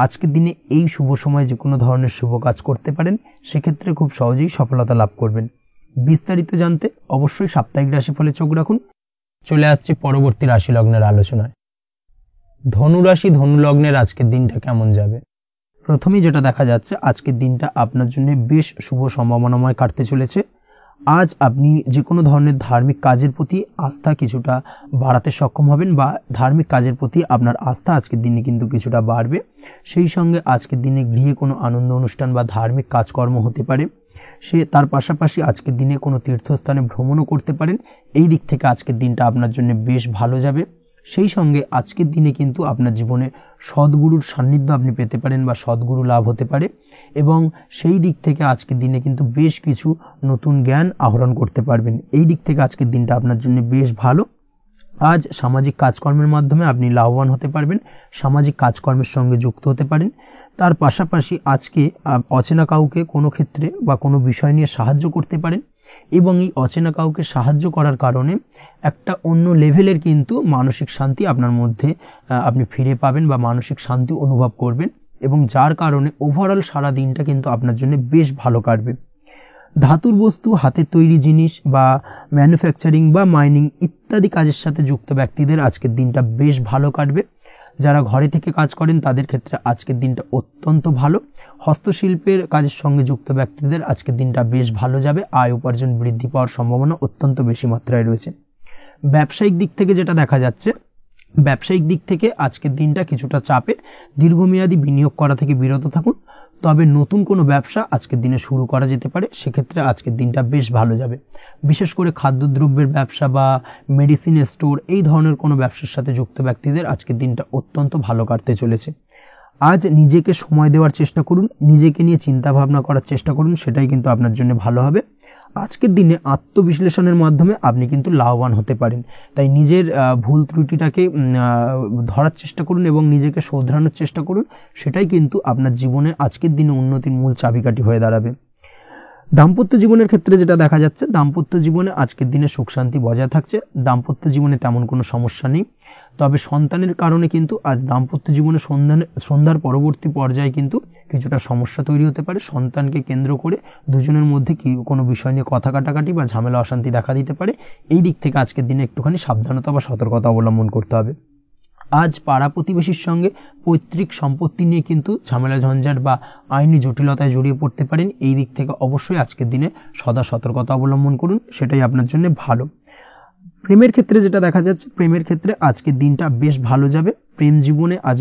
আজকের দিনে এই শুভ সময়ে যে কোনো ধরনের শুভ কাজ করতে পারেন, সেক্ষেত্রে খুব সহজেই সফলতা লাভ করবেন। বিস্তারিত জানতে অবশ্যই সাপ্তাহিক রাশিফলে চোখ রাখুন। চলে আসছে পরবর্তী রাশি লগ্নের আলোচনায়। ধনু রাশি ধনু লগ্নের আজকের দিনটা কেমন যাবে? প্রথমেই যেটা দেখা যাচ্ছে, আজকের দিনটা আপনার জন্য বেশ শুভ সম্ভাবনাময় কাটতে চলেছে। আজ আপনি যে কোনো ধরনের ধার্মিক কাজের প্রতি আস্থা কিছুটা বাড়াতে সক্ষম হবেন বা ধার্মিক কাজের প্রতি আপনার আস্থা আজকের দিনে কিন্তু কিছুটা বাড়বে। সেই সঙ্গে আজকের দিনে গৃহে কোনো আনন্দ অনুষ্ঠান বা ধার্মিক কাজকর্ম হতে পারে। তার পাশাপাশি আজকের দিনে কোনো তীর্থস্থানে ভ্রমণও করতে পারেন। এই দিক থেকে আজকের দিনটা আপনার জন্য বেশ ভালো যাবে। সেই সঙ্গে আজকের দিনে কিন্তু আপনার জীবনে সদ্গুরুর সান্নিধ্য আপনি পেতে পারেন বা সদ্গুরু লাভ হতে পারে এবং সেই দিক থেকে আজকের দিনে কিন্তু বেশ কিছু নতুন জ্ঞান আহরণ করতে পারবেন। এই দিক থেকে আজকের দিনটা আপনার জন্য বেশ ভালো। আজ সামাজিক কাজকর্মের মাধ্যমে আপনি লাভবান হতে পারবেন, সামাজিক কাজকর্মের সঙ্গে যুক্ত হতে পারেন। তার পাশাপাশি আজকে অচেনা কাউকে কোনো ক্ষেত্রে বা কোনো বিষয় নিয়ে সাহায্য করতে পারেন এবং এই অচেনা কাউকে সাহায্য করার কারণে একটা অন্য লেভেলের কিন্তু মানসিক শান্তি আপনার মধ্যে আপনি ফিরে পাবেন বা মানসিক শান্তি অনুভব করবেন এবং যার কারণে ওভারঅল সারা দিনটা কিন্তু আপনার জন্য বেশ ভালো কাটবে। ধাতুর বস্তু, হাতের তৈরি জিনিস বা ম্যানুফ্যাকচারিং বা মাইনিং ইত্যাদি কাজের সাথে যুক্ত ব্যক্তিদের আজকের দিনটা বেশ ভালো কাটবে। যারা ঘরে থেকে কাজ করেন তাদের ক্ষেত্রে আজকের দিনটা অত্যন্ত ভালো। হস্তশিল্পের কাজের সঙ্গে যুক্ত ব্যক্তিদের আজকের দিনটা বেশ ভালো যাবে। আয় উপার্জন বৃদ্ধি পাওয়ার সম্ভাবনা অত্যন্ত বেশি মাত্রায় রয়েছে। ব্যবসায়িক দিক থেকে যেটা দেখা যাচ্ছে, ব্যবসায়িক দিক থেকে আজকের দিনটা কিছুটা চাপের। দীর্ঘমেয়াদী বিনিয়োগ করা থেকে বিরত থাকুন। তবে নতুন কোনো ব্যবসা আজকের দিনে শুরু করা যেতে পারে, সেক্ষেত্রে আজকের দিনটা বেশ ভালো যাবে। বিশেষ করে খাদ্যদ্রব্যের ব্যবসা বা মেডিসিন স্টোর এই ধরনের কোনো ব্যবসার সাথে যুক্ত ব্যক্তিদের আজকের দিনটা অত্যন্ত ভালো কাটতে চলেছে। আজ নিজেকে সময় দেওয়ার চেষ্টা করুন, নিজেকে নিয়ে চিন্তা ভাবনা করার চেষ্টা করুন, সেটাই কিন্তু আপনার জন্য ভালো হবে। আজকের দিনে আত্মবিশ্লেষণের মাধ্যমে আপনি কিন্তু লাভবান হতে পারেন। তাই নিজের ভুল ত্রুটিটাকে ধরার চেষ্টা করুন এবং নিজেকে শোধরানোর চেষ্টা করুন, সেটাই কিন্তু আপনার জীবনে আজকের দিনে উন্নতির মূল চাবিকাঠি হয়ে দাঁড়াবে। দাম্পত্য জীবনের ক্ষেত্রে যেটা দেখা যাচ্ছে, দাম্পত্য জীবনে আজকের দিনে সুখ শান্তি বজায় থাকছে, দাম্পত্য জীবনে তেমন কোনো সমস্যা নেই। তবে সন্তানের কারণে কিন্তু আজ দাম্পত্য জীবনে সন্ধ্যার পরবর্তী পর্যায়ে কিন্তু কিছুটা সমস্যা তৈরি হতে পারে। সন্তানকে কেন্দ্র করে দুজনের মধ্যে কি কোনো বিষয় নিয়ে কথা কাটাকাটি বা ঝামেলা অশান্তি দেখা দিতে পারে। এই দিক থেকে আজকের দিনে একটুখানি সাবধানতা বা সতর্কতা অবলম্বন করতে হবে। আজ পাড়া প্রতিবেশীর সঙ্গে পৈতৃক সম্পত্তি নিয়ে কিন্তু ঝামেলা ঝঞ্ঝাট বা আইনি জটিলতায় জড়িয়ে পড়তে পারেন। এই দিক থেকে অবশ্যই আজকের দিনে সদা সতর্কতা অবলম্বন করুন, সেটাই আপনার জন্য ভালো। প্রেমের ক্ষেত্রে যেটা দেখা যাচ্ছে, প্রেমের ক্ষেত্রে আজকের দিনটা বেশ ভালো যাবে। প্রেম জীবনে আজ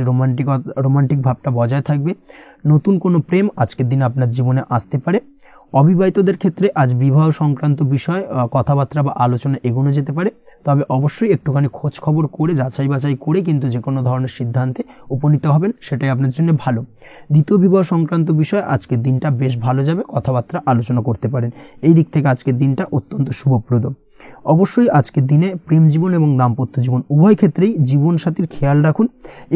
রোমান্টিক ভাবটা বজায় থাকবে। নতুন কোনো প্রেম আজকের দিনে আপনার জীবনে আসতে পারে। অবিবাহিতদের ক্ষেত্রে আজ বিবাহ সংক্রান্ত বিষয় কথাবার্তা বা আলোচনা এগোনো যেতে পারে। তবে অবশ্যই একটুখানি খোঁজ খবর করে যাচাই বাছাই করে কিন্তু যে কোনো ধরনের সিদ্ধান্তে উপনীত হবেন, সেটাই আপনার জন্য ভালো। দ্বিতীয় বিবাহ সংক্রান্ত বিষয় আজকের দিনটা বেশ ভালো যাবে, কথাবার্তা আলোচনা করতে পারেন। এই দিক থেকে আজকের দিনটা অত্যন্ত শুভপ্রদ। অবশ্যই আজকের দিনে প্রেম জীবন এবং দাম্পত্য জীবন উভয় ক্ষেত্রেই জীবনসাথীর খেয়াল রাখুন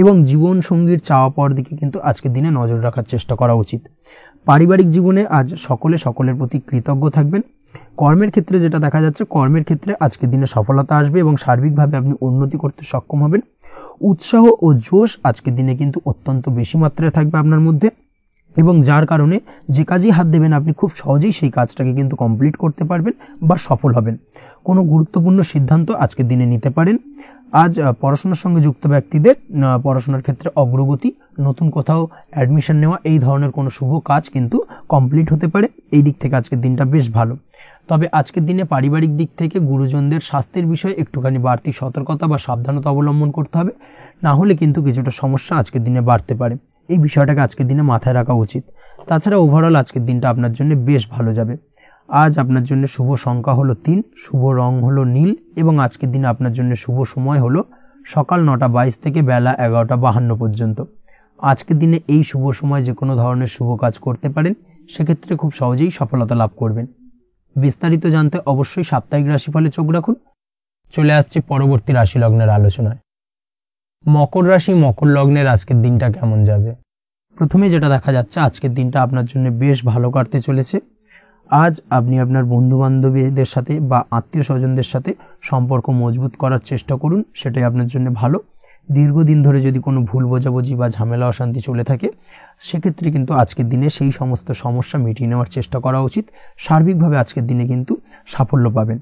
এবং জীবন সঙ্গীর চাওয়া পাওয়ার দিকে কিন্তু আজকের দিনে নজর রাখার চেষ্টা করা উচিত। পারিবারিক জীবনে আজ সকলের প্রতি কৃতজ্ঞ থাকবেন। কর্মের ক্ষেত্রে যেটা দেখা যাচ্ছে, কর্মের ক্ষেত্রে আজকের দিনে সফলতা আসবে এবং সার্বিকভাবে আপনি উন্নতি করতে সক্ষম হবেন। উৎসাহ ও জোশ আজকের দিনে কিন্তু অত্যন্ত বেশি মাত্রায় থাকবে আপনার মধ্যে, এবং যার কারণে যে কাজেই হাত দেবেন আপনি খুব সহজেই সেই কাজটাকে কিন্তু কমপ্লিট করতে পারবেন বা সফল হবেন। কোনো গুরুত্বপূর্ণ সিদ্ধান্ত আজকের দিনে নিতে পারেন। আজ পড়াশোনার সঙ্গে যুক্ত ব্যক্তিদের পড়াশোনার ক্ষেত্রে অগ্রগতি, নতুন কোথাও অ্যাডমিশন নেওয়া, এই ধরনের কোনো শুভ কাজ কিন্তু কমপ্লিট হতে পারে। এই দিক থেকে আজকের দিনটা বেশ ভালো। তবে আজকের দিনে পারিবারিক দিক থেকে গুরুজনদের স্বাস্থ্যের বিষয়ে একটুখানি বাড়তি সতর্কতা বা সাবধানতা অবলম্বন করতে হবে, না হলে কিন্তু কিছুটা সমস্যা আজকের দিনে বাড়তে পারে। এই বিষয়টাকে আজকের দিনে মাথায় রাখা উচিত। তাছাড়া ওভারঅল আজকের দিনটা আপনার জন্য বেশ ভালো যাবে। আজ আপনার জন্য শুভ সংখ্যা হলো 3, শুভ রং হলো নীল, এবং আজকের দিনে আপনার জন্য শুভ সময় হলো সকাল 9:22 থেকে বেলা 11:52 পর্যন্ত। আজকের দিনে এই শুভ সময় যে কোনো ধরনের শুভ কাজ করতে পারেন, সেক্ষেত্রে খুব সহজেই সফলতা লাভ করবেন। বিস্তারিত জানতে অবশ্যই সাপ্তাহিক রাশিফলে চোখ রাখুন। চলে আসছে পরবর্তী রাশি লগ্নের আলোচনায়। মকর রাশি, মকর লগ্নের আজকের দিনটা কেমন যাবে? প্রথমে যেটা দেখা যাচ্ছে, আজকের দিনটা আপনার জন্য বেশ ভালো কাটতে চলেছে। আজ আপনি আপনার বন্ধু বান্ধবীদের সাথে বা আত্মীয় স্বজনদের সাথে সম্পর্ক মজবুত করার চেষ্টা করুন, সেটাই আপনার জন্য ভালো। দীর্ঘদিন ধরে যদি কোনো ভুল বোঝাবুঝি বা ঝামেলা অশান্তি চলে থাকে, সেক্ষেত্রে কিন্তু আজকের দিনে সেই সমস্ত সমস্যা মিটিয়ে নেওয়ার চেষ্টা করা উচিত। সার্বিকভাবে আজকের দিনে কিন্তু সাফল্য পাবেন।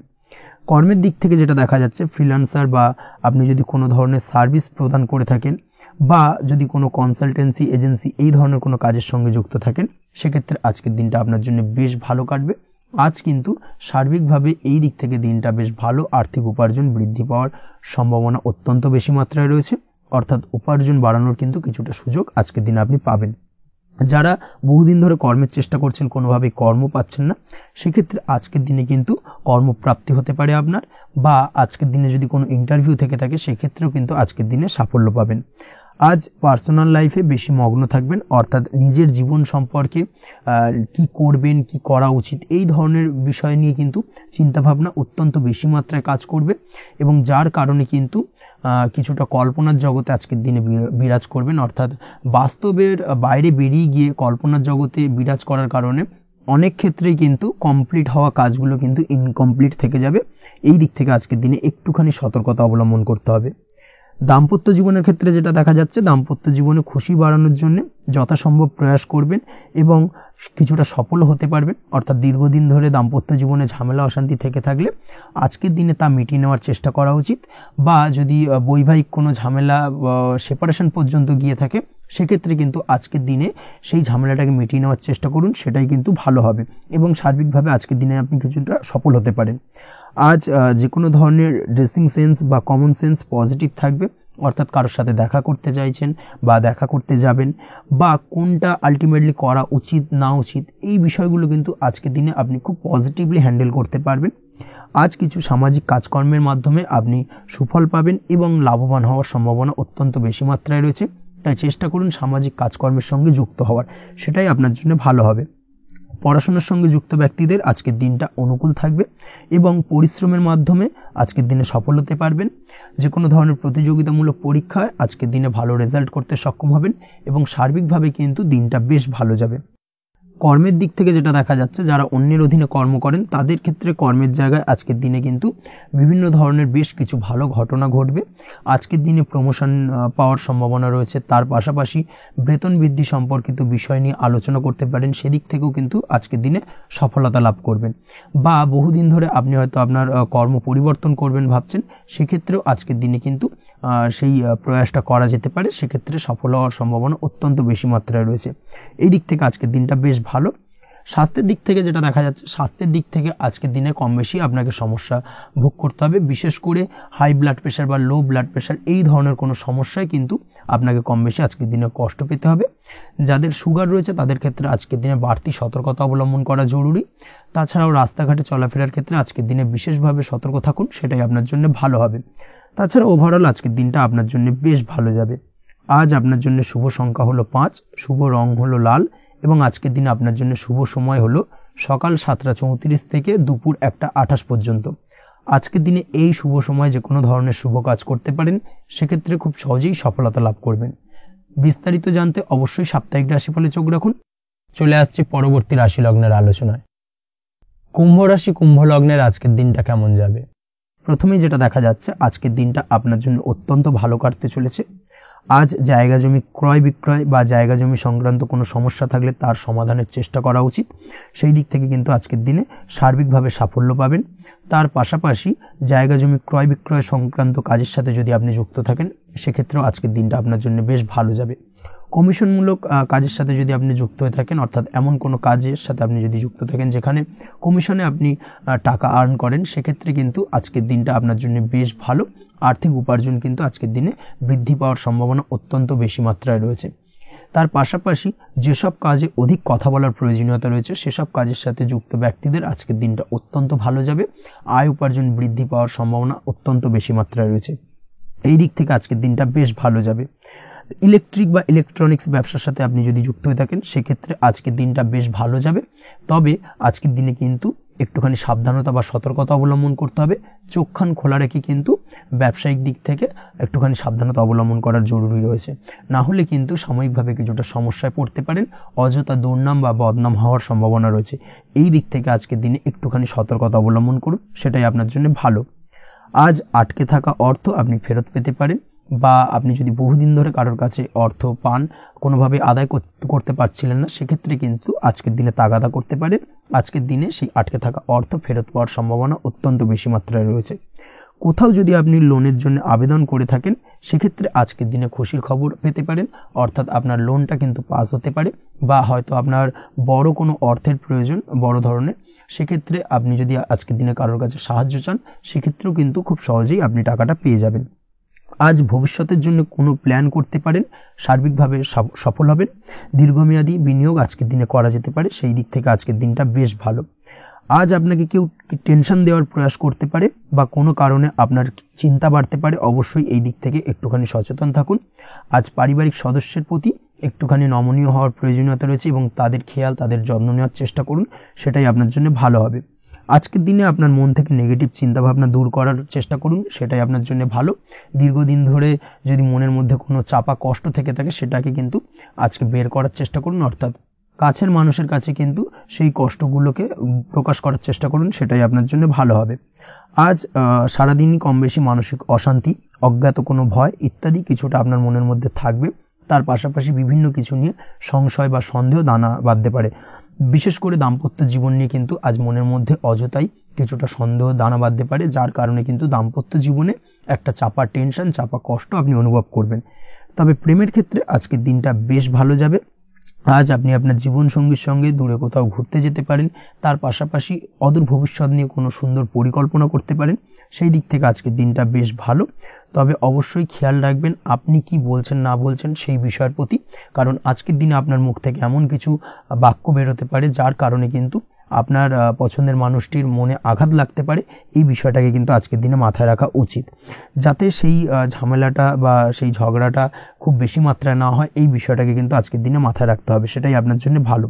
কর্মের দিক থেকে যেটা দেখা যাচ্ছে, ফ্রিল্যান্সার বা আপনি যদি কোনো ধরনের সার্ভিস প্রদান করে থাকেন বা যদি কোনো কনসালটেন্সি এজেন্সি এই ধরনের কোনো কাজের সঙ্গে যুক্ত থাকেন, সেক্ষেত্রে আজকের দিনটা আপনার জন্য বেশ ভালো কাটবে। আজ কিন্তু সার্বিকভাবে এই দিক থেকে দিনটা বেশ ভালো। আর্থিক উপার্জন বৃদ্ধি পাওয়ার সম্ভাবনা অত্যন্ত বেশি মাত্রায় রয়েছে, অর্থাৎ উপার্জন বাড়ানোর কিন্তু কিছুটা সুযোগ আজকের দিনে আপনি পাবেন। যারা বহুদিন ধরে কর্মের চেষ্টা করছেন, কোনোভাবেই কর্ম পাচ্ছেন না, সেক্ষেত্রে আজকের দিনে কিন্তু কর্মপ্রাপ্তি হতে পারে আপনার, বা আজকের দিনে যদি কোনো ইন্টারভিউ থেকে থাকে, সেক্ষেত্রেও কিন্তু আজকের দিনে সাফল্য পাবেন। আজ পার্সোনাল লাইফে বেশি মগ্ন থাকবেন, অর্থাৎ নিজের জীবন সম্পর্কে কি করবেন, কি করা উচিত, এই ধরনের বিষয় নিয়ে কিন্তু চিন্তাভাবনা অত্যন্ত বেশি মাত্রায় কাজ করবে, এবং যার কারণে কিন্তু কিছুটা কল্পনার জগতে আজকের দিনে বিরাজ করবেন। অর্থাৎ বাস্তবের বাইরে বেরিয়ে গিয়ে কল্পনার জগতে বিরাজ করার কারণে অনেক ক্ষেত্রেই কিন্তু কমপ্লিট হওয়া কাজগুলো কিন্তু ইনকমপ্লিট থেকে যাবে। এই দিক থেকে আজকের দিনে একটুখানি সতর্কতা অবলম্বন করতে হবে। দাম্পত্য জীবনের ক্ষেত্রে যেটা দেখা যাচ্ছে, দাম্পত্য জীবনে খুশি বাড়ানোর জন্য যথাসম্ভব প্রয়াস করবেন এবং কিছুটা সফল হতে পারবেন। অর্থাৎ দীর্ঘদিন ধরে দাম্পত্য জীবনে ঝামেলা অশান্তি থেকে থাকলে আজকের দিনে তা মিটিয়ে নেওয়ার চেষ্টা করা উচিত, বা যদি বৈবাহিক কোনো ঝামেলা সেপারেশন পর্যন্ত গিয়ে থাকে, সেক্ষেত্রে কিন্তু আজকের দিনে সেই ঝামেলাটাকে মিটিয়ে নেওয়ার চেষ্টা করুন, সেটাই কিন্তু ভালো হবে এবং সার্বিকভাবে আজকের দিনে আপনি কিছুটা সফল হতে পারেন। আজ যে কোনো ধরনের ড্রেসিং সেন্স বা কমন সেন্স পজিটিভ থাকবে, অর্থাৎ কারোর সাথে দেখা করতে চাইছেন বা দেখা করতে যাবেন, বা কোনটা আলটিমেটলি করা উচিত না উচিত, এই বিষয়গুলো কিন্তু আজকের দিনে আপনি খুব পজিটিভলি হ্যান্ডেল করতে পারবেন। আজ কিছু সামাজিক কাজকর্মের মাধ্যমে আপনি সুফল পাবেন এবং লাভবান হওয়ার সম্ভাবনা অত্যন্ত বেশি মাত্রায় রয়েছে। তাই চেষ্টা করুন সামাজিক কাজকর্মের সঙ্গে যুক্ত হওয়ার, সেটাই আপনার জন্য ভালো হবে। পড়াশোনার সঙ্গে যুক্ত ব্যক্তিদের আজকের দিনটা অনুকূল থাকবে এবং পরিশ্রমের মাধ্যমে আজকের দিনে সফল হতে পারবেন। যে কোনো ধরনের প্রতিযোগিতামূলক পরীক্ষায় আজকের দিনে ভালো রেজাল্ট করতে সক্ষম হবেন এবং সার্বিকভাবে কিন্তু দিনটা বেশ ভালো যাবে। কর্মের দিক থেকে যেটা দেখা যাচ্ছে, যারা অন্যের অধীনে কর্ম করেন তাদের ক্ষেত্রে কর্মের জায়গায় আজকের দিনে কিন্তু বিভিন্ন ধরনের বেশ কিছু ভালো ঘটনা ঘটবে। আজকের দিনে প্রমোশন পাওয়ার সম্ভাবনা রয়েছে। তার পাশাপাশি বেতন বৃদ্ধি সম্পর্কিত বিষয় নিয়ে আলোচনা করতে পারেন, সেদিক থেকেও কিন্তু আজকের দিনে সফলতা লাভ করবেন। বা বহুদিন ধরে আপনি হয়তো আপনার কর্ম পরিবর্তন করবেন ভাবছেন, সেক্ষেত্রেও আজকের দিনে কিন্তু সেই প্রয়াসটা করা যেতে পারে, সেক্ষেত্রে সফল হওয়ার সম্ভাবনা অত্যন্ত বেশি মাত্রায় রয়েছে। এই দিক থেকে আজকের দিনটা বেশ ভালো। স্বাস্থ্যের দিক থেকে যেটা দেখা যাচ্ছে, স্বাস্থ্যের দিক থেকে আজকের দিনে কম বেশি আপনাকে সমস্যা ভোগ করতে হবে। বিশেষ করে হাই ব্লাড প্রেশার বা লো ব্লাড প্রেশার এই ধরনের কোনো সমস্যায় কিন্তু আপনাকে কম বেশি আজকের দিনে কষ্ট পেতে হবে। যাদের সুগার রয়েছে তাদের ক্ষেত্রে আজকের দিনে বাড়তি সতর্কতা অবলম্বন করা জরুরি। তাছাড়াও রাস্তাঘাটে চলাফেরার ক্ষেত্রে আজকের দিনে বিশেষভাবে সতর্ক থাকুন, সেটাই আপনার জন্য ভালো হবে। তাছাড়া ওভারঅল আজকের দিনটা আপনার জন্য বেশ ভালো যাবে। আজ আপনার জন্য শুভ সংখ্যা হলো 5, শুভ রং হলো লাল, এবং আজকের দিনে আপনার জন্য শুভ সময় হলো সকাল 7:34 থেকে দুপুর 1:28 পর্যন্ত। আজকের দিনে এই শুভ সময় যে কোনো ধরনের শুভ কাজ করতে পারেন, সেক্ষেত্রে খুব সহজেই সফলতা লাভ করবেন। বিস্তারিত জানতে অবশ্যই সাপ্তাহিক রাশিফলে চোখ রাখুন। চলে আসছে পরবর্তী রাশি লগ্নের আলোচনায়। কুম্ভ রাশি, কুম্ভ লগ্নের আজকের দিনটা কেমন যাবে? প্রথমেই যেটা দেখা যাচ্ছে, আজকের দিনটা আপনার জন্য অত্যন্ত ভালো কাটতে চলেছে। আজ জায়গা জমি ক্রয় বিক্রয় বা জায়গা জমি সংক্রান্ত কোনো সমস্যা থাকলে তার সমাধানের চেষ্টা করা উচিত। সেই দিক থেকে কিন্তু আজকের দিনে সার্বিকভাবে সাফল্য পাবেন। তার পাশাপাশি জায়গা জমি ক্রয় বিক্রয় সংক্রান্ত কাজের সাথে যদি আপনি যুক্ত থাকেন, সেক্ষেত্রেও আজকের দিনটা আপনার জন্য বেশ ভালো যাবে। কমিশনমূলক কাজের সাথে যদি আপনি যুক্ত হয়ে থাকেন, অর্থাৎ এমন কোনো কাজের সাথে আপনি যদি যুক্ত থাকেন যেখানে কমিশনে আপনি টাকা আর্ন করেন, সেক্ষেত্রে কিন্তু আজকের দিনটা আপনার জন্য বেশ ভালো। আর্থিক উপার্জন কিন্তু আজকের দিনে বৃদ্ধি পাওয়ার সম্ভাবনা অত্যন্ত বেশি মাত্রায় রয়েছে। তার পাশাপাশি যেসব কাজে অধিক কথা বলার প্রয়োজনীয়তা রয়েছে, সেসব কাজের সাথে যুক্ত ব্যক্তিদের আজকের দিনটা অত্যন্ত ভালো যাবে। আয় উপার্জন বৃদ্ধি পাওয়ার সম্ভাবনা অত্যন্ত বেশি মাত্রায় রয়েছে। এই দিক থেকে আজকের দিনটা বেশ ভালো যাবে। ইলেকট্রিক বা ইলেকট্রনিক্স ব্যবসার সাথে আপনি যদি যুক্ত হয়ে থাকেন, সেক্ষেত্রে আজকের দিনটা বেশ ভালো যাবে। তবে আজকের দিনে কিন্তু একটুখানি সাবধানতা বা সতর্কতা অবলম্বন করতে হবে। চোখ কান খোলা রেখে কিন্তু ব্যবসায়িক দিক থেকে একটুখানি সাবধানতা অবলম্বন করার জরুরি রয়েছে। না হলে কিন্তু সাময়িকভাবে কিছুটা সমস্যায় পড়তে পারেন, অযথা দুর্নাম বা বদনাম হওয়ার সম্ভাবনা রয়েছে। এই দিক থেকে আজকের দিনে একটুখানি সতর্কতা অবলম্বন করুন, সেটাই আপনার জন্য ভালো। আজ আটকে থাকা অর্থ আপনি ফেরত পেতে পারেন, বা আপনি যদি বহুদিন ধরে কারোর কাছে অর্থ পান, কোনোভাবে আদায় করতে পারছিলেন না, সেক্ষেত্রে কিন্তু আজকের দিনে তাগাদা করতে পারেন। আজকের দিনে সেই আটকে থাকা অর্থ ফেরত পাওয়ার সম্ভাবনা অত্যন্ত বেশি মাত্রায় রয়েছে। কোথাও যদি আপনি লোনের জন্য আবেদন করে থাকেন, সেক্ষেত্রে আজকের দিনে খুশির খবর পেতে পারেন, অর্থাৎ আপনার লোনটা কিন্তু পাস হতে পারে। বা হয়তো আপনার বড় কোনো অর্থের প্রয়োজন, বড় ধরনের, সেক্ষেত্রে আপনি যদি আজকের দিনে কারোর কাছে সাহায্য চান, সেক্ষেত্রেও কিন্তু খুব সহজেই আপনি টাকাটা পেয়ে যাবেন। আজ ভবিষ্যতের জন্য কোনো প্ল্যান করতে পারেন, সার্বিকভাবে সফল হবেন। দীর্ঘমেয়াদী বিনিয়োগ আজকের দিনে করা যেতে পারে, সেই দিক থেকে আজকের দিনটা বেশ ভালো। আজ আপনাকে কেউ টেনশন দেওয়ার প্রয়াস করতে পারে, বা কোনো কারণে আপনার চিন্তা বাড়তে পারে, অবশ্যই এই দিক থেকে একটুখানি সচেতন থাকুন। আজ পারিবারিক সদস্যের প্রতি একটুখানি নমনীয় হওয়ার প্রয়োজনীয়তা রয়েছে, এবং তাদের খেয়াল, তাদের যত্ন নেওয়ার চেষ্টা করুন, সেটাই আপনার জন্য ভালো হবে। আজকের দিনে আপনার মন থেকে নেগেটিভ চিন্তাভাবনা দূর করার চেষ্টা করুন, সেটাই আপনার জন্য ভালো। দীর্ঘদিন ধরে যদি মনের মধ্যে কোনো চাপা কষ্ট থেকে থাকে, সেটাকে কিন্তু আজকে বের করার চেষ্টা করুন, অর্থাৎ কাছের মানুষের কাছে কিন্তু সেই কষ্টগুলোকে প্রকাশ করার চেষ্টা করুন, সেটাই আপনার জন্য ভালো হবে। আজ সারাদিনই কম বেশি মানসিক অশান্তি, অজ্ঞাত কোনো ভয় ইত্যাদি কিছুটা আপনার মনের মধ্যে থাকবে। তার পাশাপাশি বিভিন্ন কিছু নিয়ে সংশয় বা সন্দেহ দানা বাঁধতে পারে। বিশেষ করে দাম্পত্য জীবন নিয়ে কিন্তু আজ মনের মধ্যে অযথাই কিছুটা সন্দেহ দানা বাঁধতে পারে, যার কারণে কিন্তু দাম্পত্য জীবনে একটা চাপা টেনশন, চাপা কষ্ট আপনি অনুভব করবেন। তবে প্রেমের ক্ষেত্রে আজকের দিনটা বেশ ভালো যাবে। আজ আপনি আপনার জীবনসঙ্গীর সঙ্গে দূরে কোথাও ঘুরতে যেতে পারেন। তার পাশাপাশি অদূর ভবিষ্যৎ নিয়ে কোনো সুন্দর পরিকল্পনা করতে পারেন। সেই দিক থেকে আজকের দিনটা বেশ ভালো। তবে অবশ্যই খেয়াল রাখবেন আপনি কি বলছেন না বলছেন সেই বিষয়ের প্রতি, কারণ আজকের দিনে আপনার মুখ থেকে এমন কিছু বাক্য বেরোতে পারে যার কারণে কিন্তু আপনার পছন্দের মানুষটির মনে আঘাত লাগতে পারে। এই বিষয়টাকে কিন্তু আজকের দিনে মাথায় রাখা উচিত, যাতে সেই ঝামেলাটা বা সেই ঝগড়াটা খুব বেশি মাত্রায় না হয়। এই বিষয়টাকে কিন্তু আজকের দিনে মাথায় রাখতে হবে, সেটাই আপনার জন্য ভালো।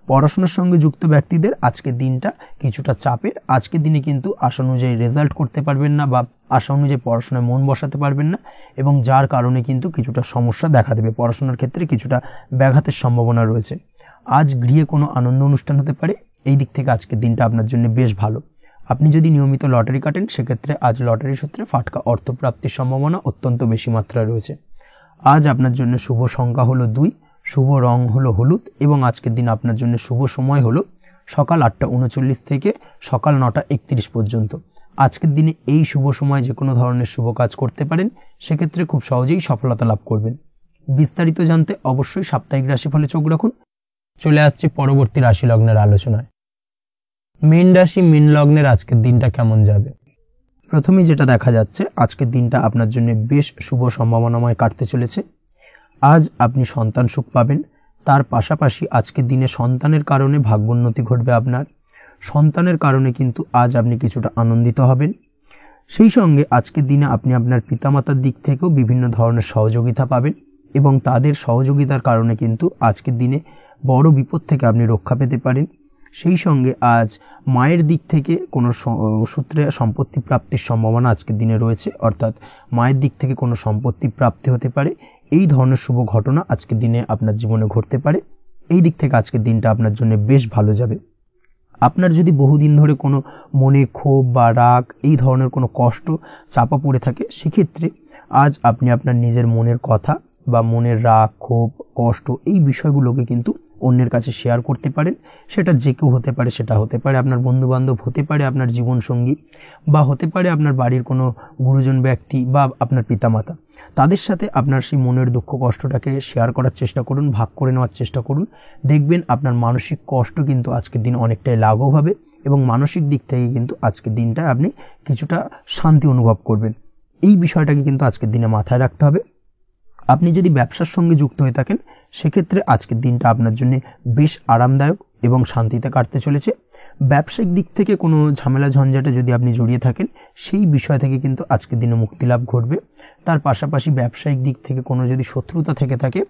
পড়াশোনার সঙ্গে যুক্ত ব্যক্তিদের আজকের দিনটা কিছুটা চাপের। আজকের দিনে কিন্তু আশা অনুযায়ী রেজাল্ট করতে পারবেন না, বা আশা অনুযায়ী পড়াশোনায় মন বসাতে পারবেন না, এবং যার কারণে কিন্তু কিছুটা সমস্যা দেখা দেবে। পড়াশোনার ক্ষেত্রে কিছুটা ব্যাঘাতের সম্ভাবনা রয়েছে। আজ গৃহে কোনো আনন্দ অনুষ্ঠান হতে পারে, এই দিক থেকে আজকের দিনটা আপনার জন্য বেশ ভালো। আপনি যদি নিয়মিত লটারি কাটেন সেক্ষেত্রে আজ লটারি সূত্রে ফাটকা অর্থপ্রাপ্তির সম্ভাবনা অত্যন্ত বেশি মাত্রায় রয়েছে। আজ আপনার জন্য শুভ সংখ্যা হলো 2, শুভ রং হলো হলুদ এবং আজকের দিন আপনার জন্য শুভ সময় হলো সকাল 8:39 থেকে সকাল 9:31 পর্যন্ত। আজকের দিনে এই শুভ সময় যে কোনো ধরনের শুভ কাজ করতে পারেন, সেক্ষেত্রে খুব সহজেই সফলতা লাভ করবেন। বিস্তারিত জানতে অবশ্যই সাপ্তাহিক রাশিফলে চোখ রাখুন। চলে আসছে পরবর্তী রাশি লগ্নের আলোচনায়। মীন রাশি মীন লগ্নের আজকের দিনটা কেমন যাবে? প্রথমেই যেটা দেখা যাচ্ছে, আজকের দিনটা আপনার জন্য বেশ শুভ সম্ভাবনাময় কাটতে চলেছে। আজ আপনি সন্তান সুখ পাবেন, তার পাশাপাশি আজকের দিনে সন্তানের কারণে ভাগ্যোন্নতি ঘটবে আপনার। সন্তানের কারণে কিন্তু আজ আপনি কিছুটা আনন্দিত হবেন। সেই সঙ্গে আজকের দিনে আপনি আপনার পিতামাতার দিক থেকেও বিভিন্ন ধরনের সহযোগিতা পাবেন এবং তাদের সহযোগিতার কারণে কিন্তু আজকের দিনে বড় বিপদ থেকে আপনি রক্ষা পেতে পারেন। সেই সঙ্গে আজ মায়ের দিক থেকে কোনো সূত্রে সম্পত্তি প্রাপ্তির সম্ভাবনা আজকের দিনে রয়েছে, অর্থাৎ মায়ের দিক থেকে কোনো সম্পত্তি প্রাপ্তি হতে পারে। এই ধরনের শুভ ঘটনা আজকের দিনে আপনার জীবনে ঘটতে পারে। এই দিক থেকে আজকের দিনটা আপনার জন্য বেশ ভালো যাবে। আপনার যদি বহুদিন ধরে কোনো মনে ক্ষোভ বা রাগ এই ধরনের কোনো কষ্ট চাপা পড়ে থাকে, সেক্ষেত্রে আজ আপনি আপনার নিজের মনের কথা বা মনের রাগ ক্ষোভ কষ্ট এই বিষয়গুলোকে কিন্তু অন্যের কাছে শেয়ার করতে পারেন। সেটা যে কেউ হতে পারে, সেটা হতে পারে আপনার বন্ধু বান্ধব, হতে পারে আপনার জীবনসঙ্গী, বা হতে পারে আপনার বাড়ির কোনো গুরুজন ব্যক্তি বা আপনার পিতামাতা। তাদের সাথে আপনার সেই মনের দুঃখ কষ্টটাকে শেয়ার করার চেষ্টা করুন, ভাগ করে নেওয়ার চেষ্টা করুন। দেখবেন আপনার মানসিক কষ্ট কিন্তু আজকের দিন অনেকটাই লাঘব হবে এবং মানসিক দিক থেকে কিন্তু আজকের দিনটা আপনি কিছুটা শান্তি অনুভব করবেন। এই বিষয়টাকে কিন্তু আজকের দিনে মাথায় রাখতে হবে। আপনি যদি ব্যবসার সঙ্গে যুক্ত হয়ে থাকেন, সেক্ষেত্রে আজকের দিনটা আপনার জন্য বেশ আরামদায়ক এবং শান্তিতে কাটতে চলেছে। ব্যবসায়িক দিক থেকে কোনো ঝামেলা ঝঞ্ঝাটে যদি আপনি জড়িয়ে থাকেন, সেই বিষয় থেকে কিন্তু আজকের দিনে মুক্তি লাভ ঘটবে। তার পাশাপাশি ব্যবসায়িক দিক থেকে কোনো যদি শত্রুতা থেকে থাকে,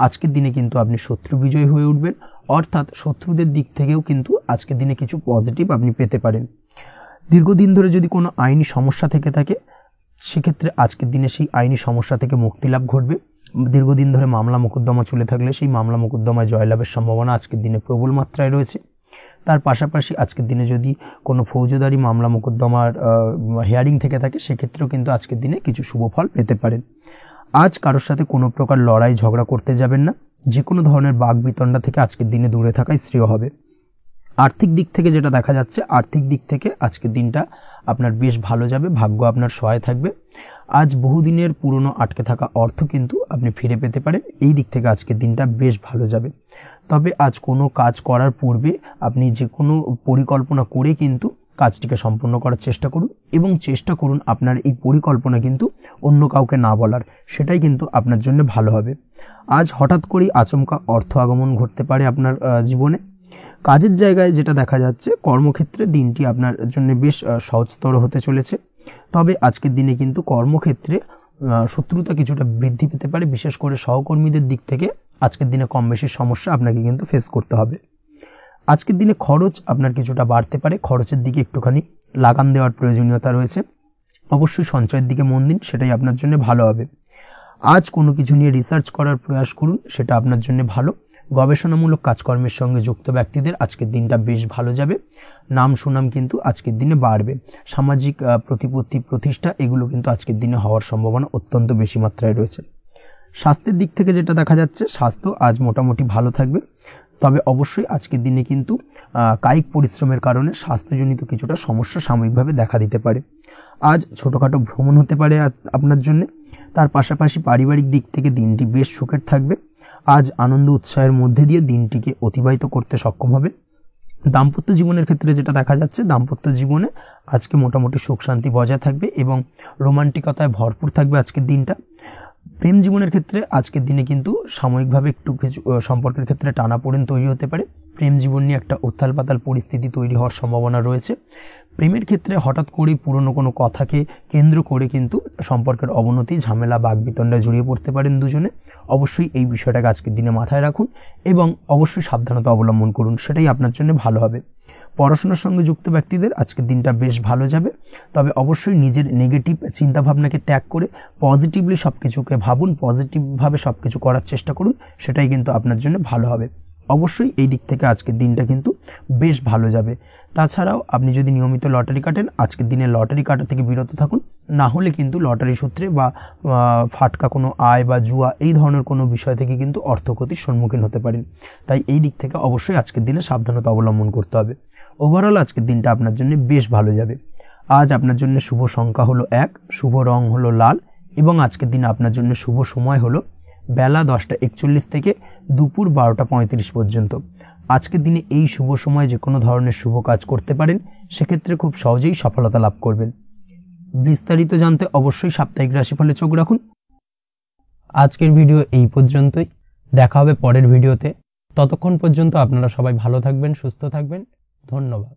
আজকের দিনে কিন্তু আপনি শত্রু বিজয়ী হয়ে উঠবেন, অর্থাৎ শত্রুদের দিক থেকেও কিন্তু আজকের দিনে কিছু পজিটিভ আপনি পেতে পারেন। দীর্ঘদিন ধরে যদি কোনো আইনি সমস্যা থেকে থাকে, সেক্ষেত্রে আজকের দিনে সেই আইনি সমস্যা থেকে মুক্তি লাভ ঘটবে। দীর্ঘদিন ধরে মামলা মোকদ্দমা চলে থাকলে সেই মামলা মোকদ্দমায় জয়লাভের সম্ভাবনা আজকের দিনে প্রবল মাত্রায় রয়েছে। তার পাশাপাশি আজকের দিনে যদি কোনো ফৌজদারি মামলা মোকদ্দমার হিয়ারিং থেকে থাকে, সেক্ষেত্রেও কিন্তু আজকের দিনে কিছু শুভ ফল পেতে পারেন। আজ কারোর সাথে কোনো প্রকার লড়াই ঝগড়া করতে যাবেন না। যে কোনো ধরনের বাক বিতণ্ডা থেকে আজকের দিনে দূরে থাকাই শ্রেয় হবে। আর্থিক দিক থেকে যেটা দেখা যাচ্ছে, আর্থিক দিক থেকে আজকের দিনটা আপনার বেশ ভালো যাবে, ভাগ্য আপনার সহায় থাকবে। আজ বহুদিনের পুরনো আটকে থাকা অর্থ কিন্তু আপনি ফিরে পেতে পারেন। এই দিক থেকে আজকের দিনটা বেশ ভালো যাবে। তবে আজ কোনো কাজ করার পূর্বে আপনি যে কোনো পরিকল্পনা করে কিন্তু কাজটিকে সম্পন্ন করার চেষ্টা করুন এবং চেষ্টা করুন আপনার এই পরিকল্পনা কিন্তু অন্য কাউকে না বলার, সেটাই কিন্তু আপনার জন্য ভালো হবে। আজ হঠাৎ করেই আচমকা অর্থ আগমন ঘটতে পারে আপনার জীবনে। কাজের জায়গায় যেটা দেখা যাচ্ছে, কর্মক্ষেত্রে দিনটি আপনার জন্য বেশ সহজতর হতে চলেছে। তবে আজকের দিনে কিন্তু কর্মক্ষেত্রে শত্রুতা কিছুটা বৃদ্ধি পেতে পারে, বিশেষ করে সহকর্মীদের দিক থেকে আজকের দিনে কম বেশি সমস্যা আপনাকে কিন্তু ফেস করতে হবে। আজকের দিনে খরচ আপনার কিছুটা বাড়তে পারে, খরচের দিকে একটুখানি লাগাম দেওয়ার প্রয়োজনীয়তা রয়েছে। অবশ্যই সঞ্চয়ের দিকে মন দিন, সেটাই আপনার জন্য ভালো হবে। আজ কোনো কিছু নিয়ে রিসার্চ করার প্রয়াস করুন, সেটা আপনার জন্য ভালো। গবেষণামূলক কাজকর্মের সঙ্গে যুক্ত ব্যক্তিদের আজকের দিনটা বেশ ভালো যাবে। নাম সুনাম কিন্তু আজকের দিনে বাড়বে। সামাজিক প্রতিপত্তি প্রতিষ্ঠা এগুলো কিন্তু আজকের দিনে হওয়ার সম্ভাবনা অত্যন্ত বেশি মাত্রায় রয়েছে। স্বাস্থ্যের দিক থেকে যেটা দেখা যাচ্ছে, স্বাস্থ্য আজ মোটামুটি ভালো থাকবে। তবে অবশ্যই আজকের দিনে কিন্তু কায়িক পরিশ্রমের কারণে স্বাস্থ্যজনিত কিছুটা সমস্যা সাময়িকভাবে দেখা দিতে পারে। আজ ছোটোখাটো ভ্রমণ হতে পারে আপনার জন্য। তার পাশাপাশি পারিবারিক দিক থেকে দিনটি বেশ সুখের থাকবে। আজ আনন্দ উৎসাহের মধ্যে দিয়ে দিনটিকে অতিবাহিত করতে সক্ষম হবে। দাম্পত্য জীবনের ক্ষেত্রে যেটা দেখা যাচ্ছে, দাম্পত্য জীবনে আজকে মোটামুটি সুখ শান্তি বজায় থাকবে এবং রোমান্টিকতায় ভরপুর থাকবে আজকের দিনটা। প্রেম জীবনের ক্ষেত্রে আজকের দিনে কিন্তু সাময়িকভাবে একটু কিছু সম্পর্কের ক্ষেত্রে টানাপোড়েন তৈরি হতে পারে। প্রেম জীবন নিয়ে একটা উত্তাল পাতাল পরিস্থিতি তৈরি হওয়ার সম্ভাবনা রয়েছে। প্রেমের ক্ষেত্রে হঠাৎ করেই পুরনো কোনো কথাকে কেন্দ্র করে কিন্তু সম্পর্কের অবনতি, ঝামেলা, বাগবিতণ্ডায় জড়িয়ে পড়তে পারেন দুজনে। অবশ্যই এই বিষয়টাকে আজকের দিনে মাথায় রাখুন এবং অবশ্যই সাবধানতা অবলম্বন করুন, সেটাই আপনার জন্য ভালো হবে। পড়াশোনার সঙ্গে যুক্ত ব্যক্তিদের আজকের দিনটা বেশ ভালো যাবে। তবে অবশ্যই নিজের নেগেটিভ চিন্তাভাবনাকে ত্যাগ করে পজিটিভলি সব কিছুকে ভাবুন, পজিটিভভাবে সব কিছু করার চেষ্টা করুন, সেটাই কিন্তু আপনার জন্য ভালো হবে। অবশ্যই এই দিক থেকে আজকের দিনটা কিন্তু বেশ ভালো যাবে। তাছাড়াও আপনি যদি নিয়মিত লটারি কাটেন, আজকের দিনে লটারি কাটা থেকে বিরত থাকুন। না হলে কিন্তু লটারি সূত্রে বা ফাটকা কোনো আয় বা জুয়া এই ধরনের কোনো বিষয় থেকে কিন্তু অর্থক্ষতির সম্মুখীন হতে পারেন। তাই এই দিক থেকে অবশ্যই আজকের দিনে সাবধানতা অবলম্বন করতে হবে। ওভারঅল আজকের দিনটা আপনার জন্য বেশ ভালো যাবে। আজ আপনার জন্য শুভ সংখ্যা হলো 1, শুভ রং হলো লাল এবং আজকের দিনে আপনার জন্য শুভ সময় হলো বেলা 10:41 থেকে দুপুর 12:35 পর্যন্ত। আজকের দিনে এই শুভ সময়ে যে কোনো ধরনের শুভ কাজ করতে পারেন, সেক্ষেত্রে খুব সহজেই সফলতা লাভ করবেন। বিস্তারিত জানতে অবশ্যই সাপ্তাহিক রাশিফলে চোখ রাখুন। আজকের ভিডিও এই পর্যন্তই, দেখা হবে পরের ভিডিওতে। ততক্ষণ পর্যন্ত আপনারা সবাই ভালো থাকবেন, সুস্থ থাকবেন। ধন্যবাদ।